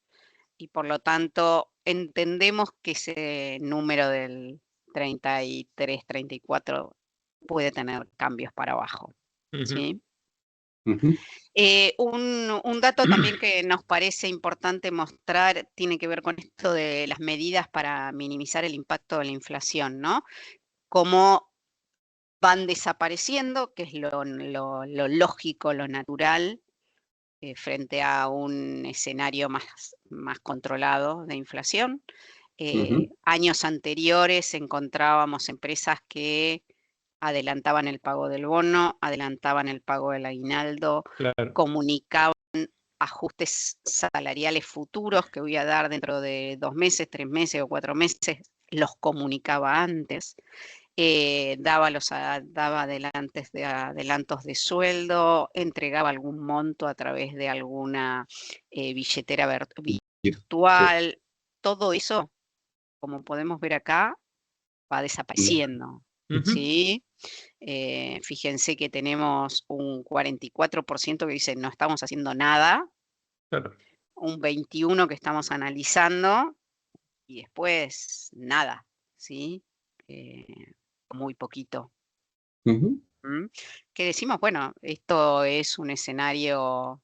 y por lo tanto entendemos que ese número del 33, 34 puede tener cambios para abajo. ¿Sí? Un dato también que nos parece importante mostrar tiene que ver con esto de las medidas para minimizar el impacto de la inflación, ¿no? Cómo van desapareciendo, que es lo lógico, lo natural, frente a un escenario más controlado de inflación. Años anteriores encontrábamos empresas que adelantaban el pago del bono, adelantaban el pago del aguinaldo, claro, comunicaban ajustes salariales futuros que voy a dar dentro de 2 meses, 3 meses o 4 meses, los comunicaba antes. Daba adelantos de sueldo, entregaba algún monto a través de alguna billetera virtual. Sí. Todo eso, como podemos ver acá, va desapareciendo. ¿Sí? Fíjense que tenemos un 44% que dice no estamos haciendo nada, claro. Un 21% que estamos analizando y después nada, ¿sí? Muy poquito. Que decimos, bueno, esto es un escenario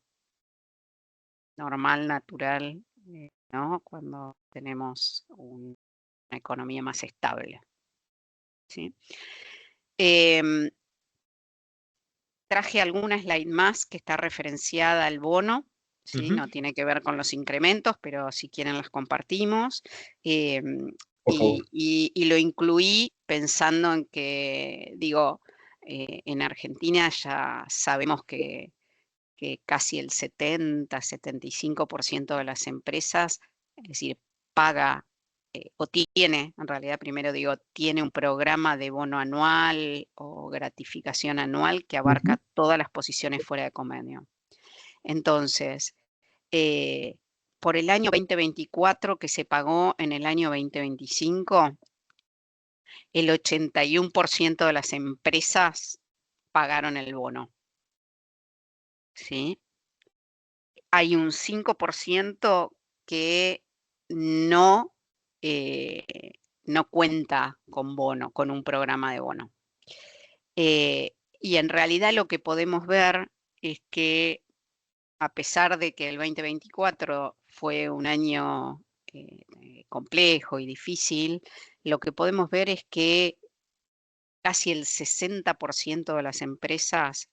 normal, natural, ¿no? Cuando tenemos una economía más estable, ¿sí? Traje alguna slide más que está referenciada al bono, ¿sí? No tiene que ver con los incrementos, pero si quieren las compartimos. Y lo incluí pensando en que, digo, en Argentina ya sabemos que casi el 70-75% de las empresas, es decir, paga o tiene, en realidad primero digo, tiene un programa de bono anual o gratificación anual que abarca todas las posiciones fuera de convenio. Entonces, por el año 2024 que se pagó en el año 2025, el 81% de las empresas pagaron el bono. ¿Sí? Hay un 5% que no cuenta con bono, con un programa de bono. Y en realidad lo que podemos ver es que a pesar de que el 2024 fue un año complejo y difícil, lo que podemos ver es que casi el 60% de las empresas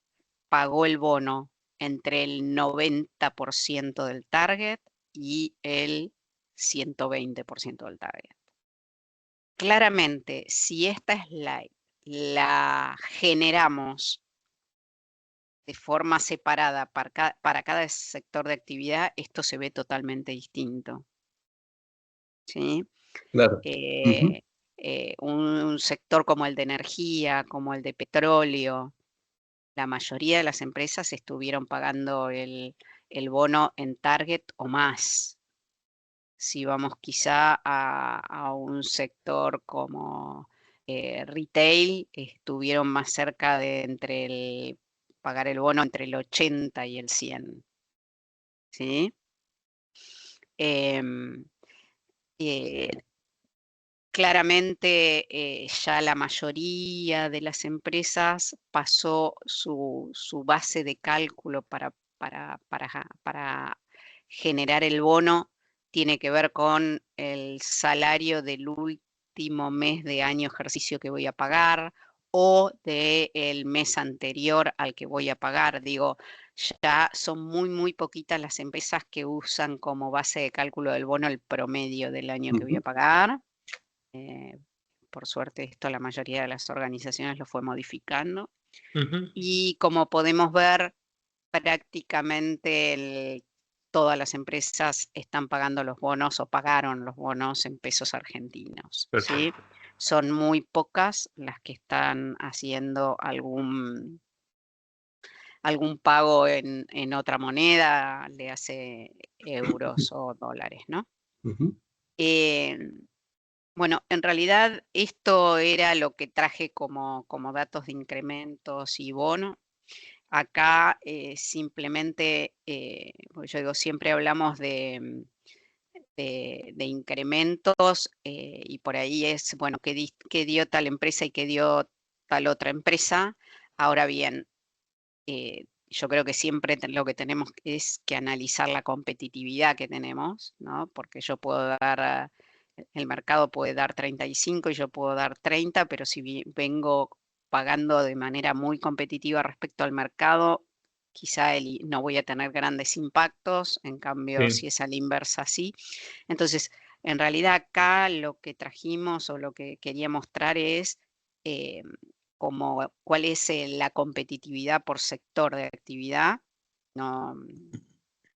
pagó el bono entre el 90% del target y el 120% del target. Claramente, si esta slide la generamos de forma separada para cada sector de actividad, esto se ve totalmente distinto. ¿Sí? Claro. Un sector como el de energía, como el de petróleo, la mayoría de las empresas estuvieron pagando el bono en target o más. Si vamos quizá a un sector como retail, estuvieron más cerca de pagar el bono entre el 80 y el 100. ¿Sí? Claramente ya la mayoría de las empresas pasó su base de cálculo para generar el bono, tiene que ver con el salario del último mes de año ejercicio que voy a pagar o del mes anterior al que voy a pagar. Digo, ya son muy poquitas las empresas que usan como base de cálculo del bono el promedio del año que voy a pagar. Por suerte esto la mayoría de las organizaciones lo fue modificando. Y como podemos ver, prácticamente todas las empresas están pagando los bonos o pagaron los bonos en pesos argentinos. ¿Sí? Son muy pocas las que están haciendo algún pago en otra moneda, le hace euros o dólares, ¿no? Bueno, en realidad esto era lo que traje como datos de incrementos y bono. Acá simplemente, porque yo digo, siempre hablamos de incrementos y por ahí es, bueno, qué dio tal empresa y qué dio tal otra empresa. Ahora bien, yo creo que siempre lo que tenemos es que analizar la competitividad que tenemos, ¿no? Porque yo puedo dar, el mercado puede dar 35 y yo puedo dar 30, pero si vengo pagando de manera muy competitiva respecto al mercado, quizá no voy a tener grandes impactos, en cambio si es a la inversa sí. Entonces, en realidad acá lo que trajimos o lo que quería mostrar es como cuál es la competitividad por sector de actividad. No,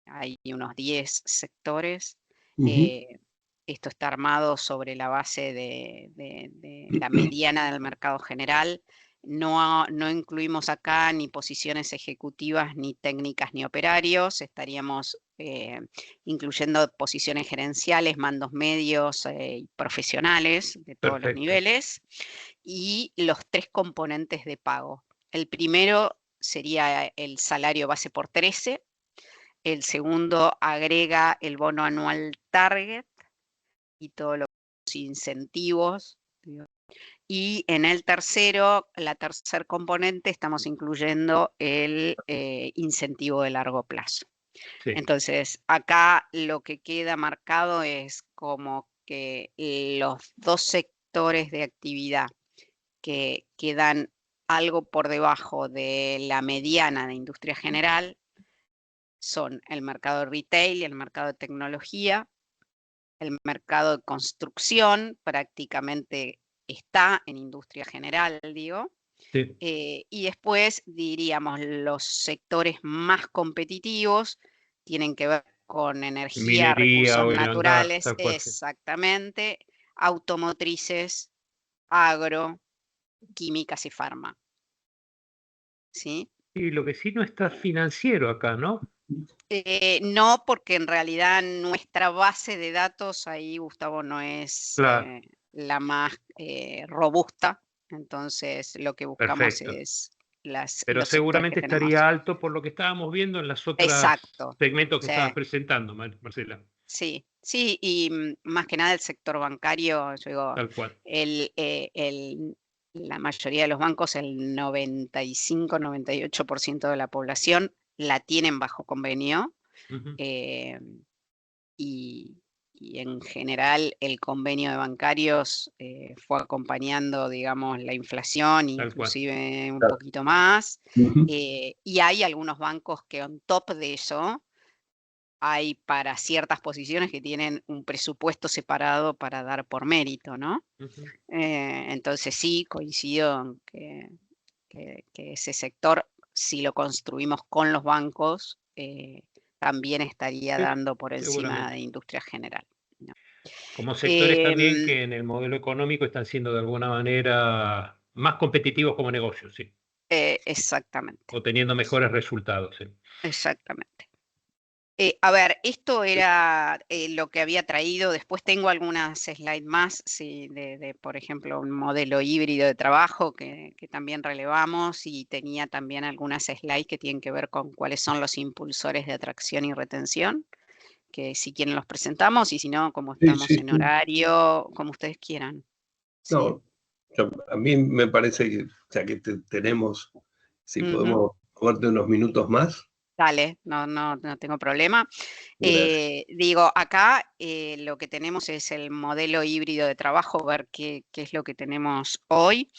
hay unos 10 sectores. Esto está armado sobre la base de la mediana del mercado general. No incluimos acá ni posiciones ejecutivas, ni técnicas, ni operarios. Estaríamos incluyendo posiciones gerenciales, mandos medios y profesionales de todos los niveles. Y los 3 componentes de pago. El primero sería el salario base por 13. El segundo agrega el bono anual target y todos los incentivos. Y en el tercero, la tercer componente, estamos incluyendo el incentivo de largo plazo. Sí. Entonces, acá lo que queda marcado es como que los 2 sectores de actividad que quedan algo por debajo de la mediana de industria general son el mercado de retail y el mercado de tecnología. El mercado de construcción prácticamente está en industria general, digo. Sí. Y después diríamos los sectores más competitivos tienen que ver con energía, minería, recursos naturales, exactamente, automotrices, agro, químicas y farma. ¿Sí? Y lo que sí no está financiero acá, ¿no? No, porque en realidad nuestra base de datos ahí, Gustavo, no es la más robusta. Entonces, lo que buscamos es pero seguramente estaría alto por lo que estábamos viendo en las otras segmentos que estabas presentando, Marcela. Sí, sí, y más que nada el sector bancario, yo digo, tal cual. La mayoría de los bancos, el 95-98% de la población la tienen bajo convenio. Y en general el convenio de bancarios fue acompañando, digamos, la inflación, inclusive un poquito más. Y hay algunos bancos que on top de eso, hay para ciertas posiciones que tienen un presupuesto separado para dar por mérito, ¿no? Entonces sí, coincido en que ese sector, si lo construimos con los bancos, también estaría dando por encima de industria general, ¿no? Como sectores también que en el modelo económico están siendo de alguna manera más competitivos como negocios, sí. Exactamente. O teniendo mejores resultados, sí. Exactamente. A ver, esto era lo que había traído. Después tengo algunas slides más, sí, por ejemplo, un modelo híbrido de trabajo que también relevamos, y tenía también algunas slides que tienen que ver con cuáles son los impulsores de atracción y retención, que si quieren los presentamos, y si no, como estamos en horario, como ustedes quieran. ¿Sí? No, a mí me parece que ya que tenemos, si podemos tomarte unos minutos más. Dale, no tengo problema. Digo, acá lo que tenemos es el modelo híbrido de trabajo, ver qué es lo que tenemos hoy.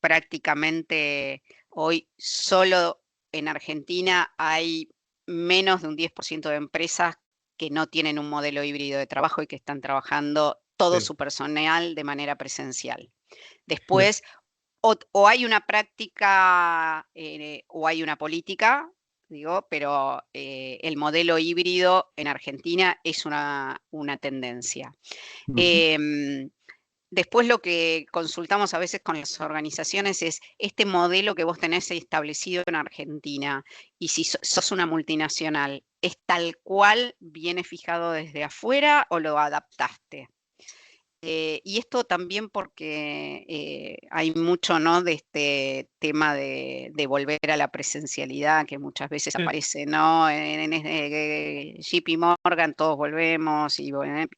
Prácticamente hoy solo en Argentina hay menos de un 10% de empresas que no tienen un modelo híbrido de trabajo y que están trabajando todo su personal de manera presencial. Después, o hay una práctica o hay una política, digo, pero el modelo híbrido en Argentina es una tendencia. Después lo que consultamos a veces con las organizaciones es este modelo que vos tenés establecido en Argentina, y si sos una multinacional, ¿es tal cual viene fijado desde afuera o lo adaptaste? Y esto también porque hay mucho, ¿no?, de este tema de volver a la presencialidad que muchas veces aparece, ¿no? En JP Morgan todos volvemos y bueno,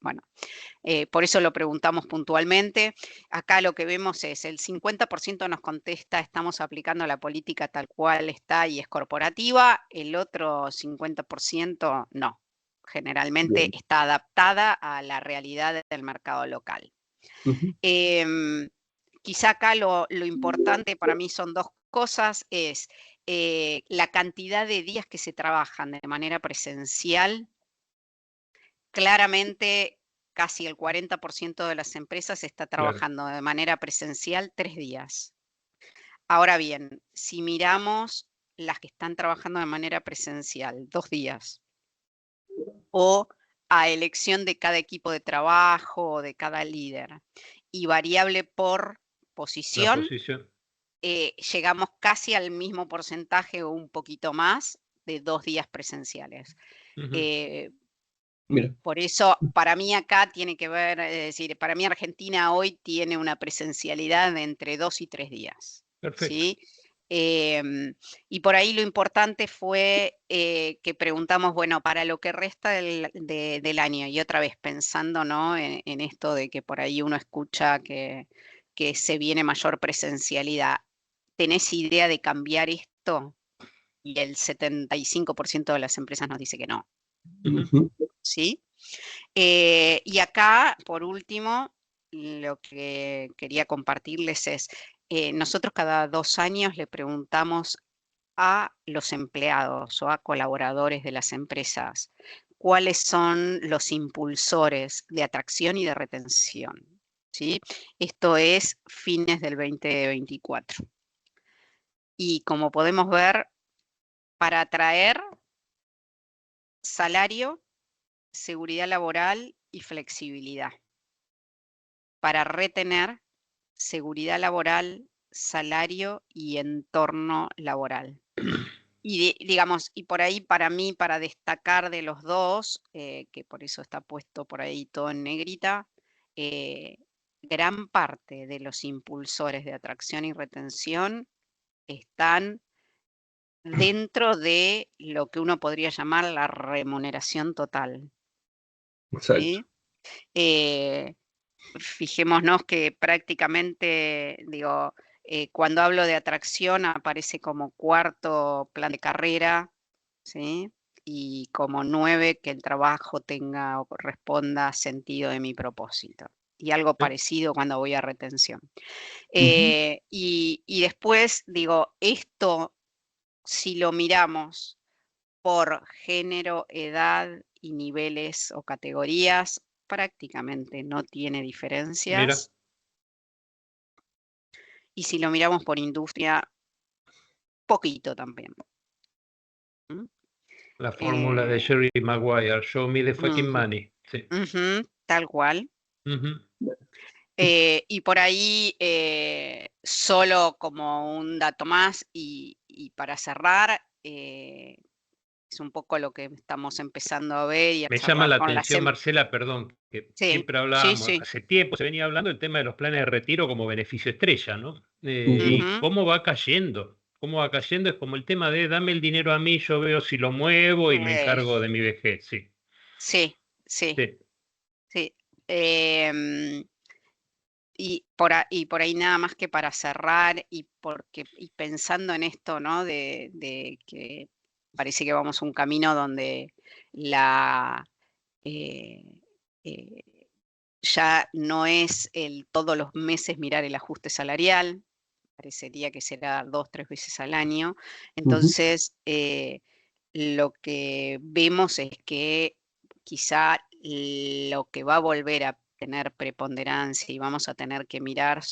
por eso lo preguntamos puntualmente. Acá lo que vemos es el 50% nos contesta estamos aplicando la política tal cual está y es corporativa, el otro 50% no. Generalmente está adaptada a la realidad del mercado local. Quizá acá lo importante para mí son 2 cosas, es la cantidad de días que se trabajan de manera presencial. Claramente casi el 40% de las empresas está trabajando de manera presencial 3 días. Ahora bien, si miramos las que están trabajando de manera presencial, 2 días, o a elección de cada equipo de trabajo o de cada líder, y variable por posición, llegamos casi al mismo porcentaje o un poquito más de 2 días presenciales. Por eso, para mí acá tiene que ver, es decir, para mí Argentina hoy tiene una presencialidad de entre 2 y 3 días. Perfecto. ¿Sí? Y por ahí lo importante fue que preguntamos, bueno, para lo que resta del año, y otra vez pensando, ¿no? en esto de que por ahí uno escucha que se viene mayor presencialidad, ¿tenés idea de cambiar esto? Y el 75% de las empresas nos dice que no. ¿Sí? Y acá, por último, lo que quería compartirles es, nosotros cada 2 años le preguntamos a los empleados o a colaboradores de las empresas cuáles son los impulsores de atracción y de retención. ¿Sí? Esto es fines del 2024. Y como podemos ver, para atraer salario, seguridad laboral y flexibilidad. Para retener seguridad laboral, salario y entorno laboral. Y digamos, y por ahí para mí, para destacar de los dos, que por eso está puesto por ahí todo en negrita, gran parte de los impulsores de atracción y retención están dentro de lo que uno podría llamar la remuneración total. ¿Sí? Fijémonos que prácticamente, digo, cuando hablo de atracción aparece como 4 plan de carrera, ¿sí? Y como 9 que el trabajo tenga o responda sentido de mi propósito. Y algo parecido cuando voy a retención. Y después, digo, esto, si lo miramos por género, edad y niveles o categorías, prácticamente no tiene diferencias. Y si lo miramos por industria, poquito también. La fórmula de Jerry Maguire, show me the fucking money. Sí. Tal cual. Y por ahí, solo como un dato más y para cerrar, es un poco lo que estamos empezando a ver y a Me llama la atención, Marcela, perdón, que siempre hablábamos, hace tiempo se venía hablando del tema de los planes de retiro como beneficio estrella, ¿no? Y cómo va cayendo, es como el tema de dame el dinero a mí, yo veo si lo muevo y me encargo de mi vejez, sí. Sí. Y por ahí nada más que para cerrar y pensando en esto, ¿no? De que parece que vamos a un camino donde ya no es todos los meses mirar el ajuste salarial, parecería que será 2, 3 veces al año. Entonces, lo que vemos es que quizá lo que va a volver a tener preponderancia y vamos a tener que mirar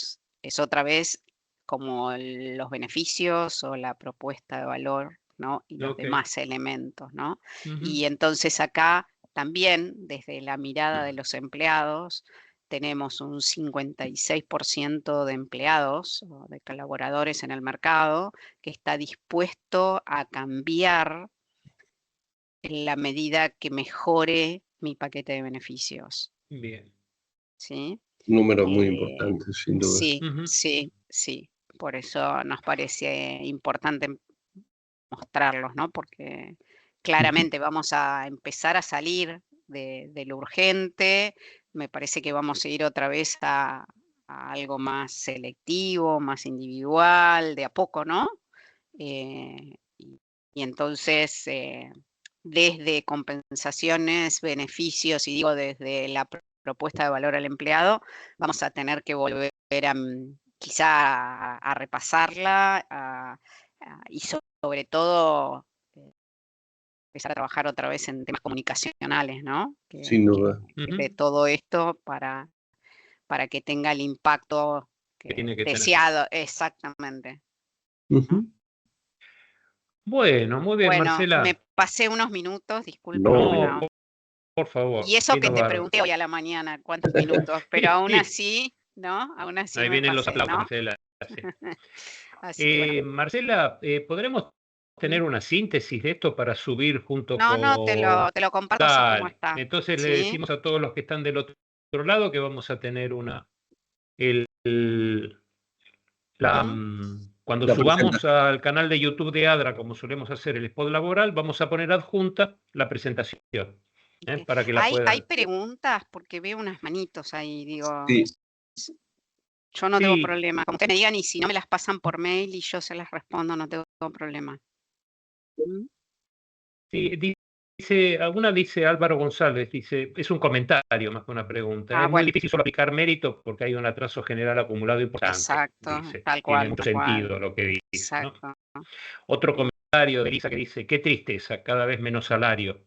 es otra vez como los beneficios o la propuesta de valor, ¿no? Y los demás elementos, ¿no? Y entonces acá también, desde la mirada de los empleados, tenemos un 56% de empleados o de colaboradores en el mercado que está dispuesto a cambiar en la medida que mejore mi paquete de beneficios. Bien. ¿Sí? Número muy importante, sin duda. Sí. Por eso nos parece importante mostrarlos, ¿no? Porque claramente vamos a empezar a salir de lo urgente. Me parece que vamos a ir otra vez a algo más selectivo, más individual, de a poco, ¿no? Y entonces, desde compensaciones, beneficios, y digo desde la propuesta de valor al empleado, vamos a tener que volver a quizá a repasarla y sobre todo empezar a trabajar otra vez en temas comunicacionales, ¿no? Sin duda. De todo esto para que tenga el impacto que tiene que deseado. tener. Exactamente. Bueno, muy bien, Bueno, Marcela. me pasé unos minutos, disculpen. No, por favor. Y eso que te pregunté hoy a la mañana, cuántos minutos, pero aún así, ¿no? Aún así ahí me vienen pasé, los aplausos, ¿no? Marcela. Así que, bueno. Marcela, ¿podremos tener una síntesis de esto para subir junto No, con... no, te lo comparto así como está. Entonces le ¿Sí? decimos a todos los que están del otro lado que vamos a tener cuando subamos al canal de YouTube de ADRA, como solemos hacer el spot laboral, vamos a poner adjunta la presentación. Para que la puedan... ¿Hay preguntas? Porque veo unas manitos ahí, digo. Sí. Yo no tengo problema. Como que me digan, y si no me las pasan por mail y yo se las respondo, no tengo problema. Sí, alguna dice Álvaro González, dice, es un comentario más que una pregunta. Es muy difícil solo aplicar mérito porque hay un atraso general acumulado importante. Exacto, dice. tal cual. Tiene mucho sentido lo que dice. Exacto. ¿No? Otro comentario de Elisa que dice, qué tristeza, cada vez menos salario.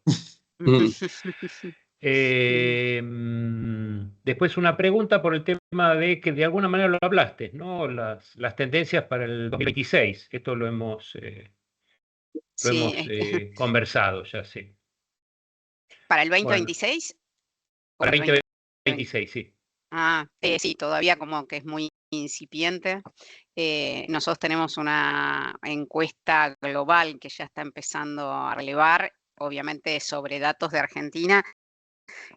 Después una pregunta por el tema de que de alguna manera lo hablaste, ¿no? Las tendencias para el 2026. Esto lo hemos conversado ya, sí. ¿Para el 2026? Bueno, para el 2026, sí. Sí, todavía como que es muy incipiente. Nosotros tenemos una encuesta global que ya está empezando a relevar, obviamente sobre datos de Argentina,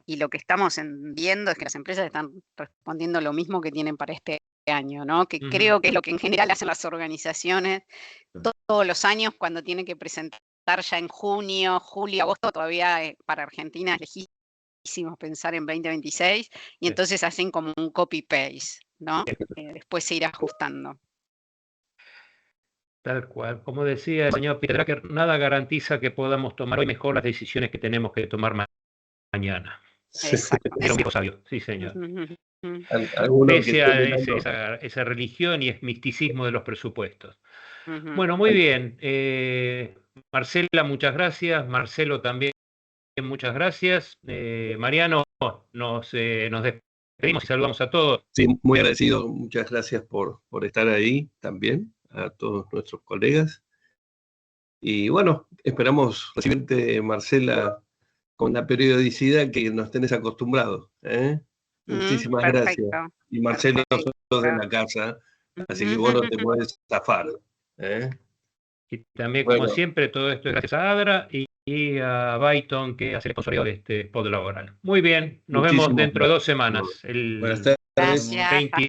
y lo que estamos viendo es que las empresas están respondiendo lo mismo que tienen para este año, ¿no? Que creo que es lo que en general hacen las organizaciones todos los años cuando tienen que presentar ya en junio, julio, agosto, todavía para Argentina es lejísimo pensar en 2026, y entonces hacen como un copy-paste, ¿no? Después se irá ajustando. Tal cual. Como decía el señor Piedracker, nada garantiza que podamos tomar hoy mejor las decisiones que tenemos que tomar mañana. Exacto. Es un viejo sabio, sí señor. Pese a esa religión y es misticismo de los presupuestos. Bueno, muy bien. Marcela, muchas gracias. Marcelo también, muchas gracias. Mariano, nos despedimos y saludamos a todos. Sí, muy agradecido. Muchas gracias por estar ahí también, a todos nuestros colegas. Y bueno, esperamos recibirte, Marcela, con la periodicidad que nos tenés acostumbrados. Muchísimas gracias. Y Marcelo, nosotros de la casa, así que vos no te podés zafar. Y también, como siempre, todo esto es gracias a ADRA y a Byton, que hace el sponsorio de este spot laboral. Muy bien, nos vemos dentro de 2 semanas. Buenas tardes. Gracias. 23.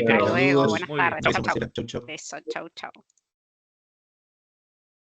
Hasta luego, buenas Muy bien. tardes. Chau, chau. Beso, chau, chau.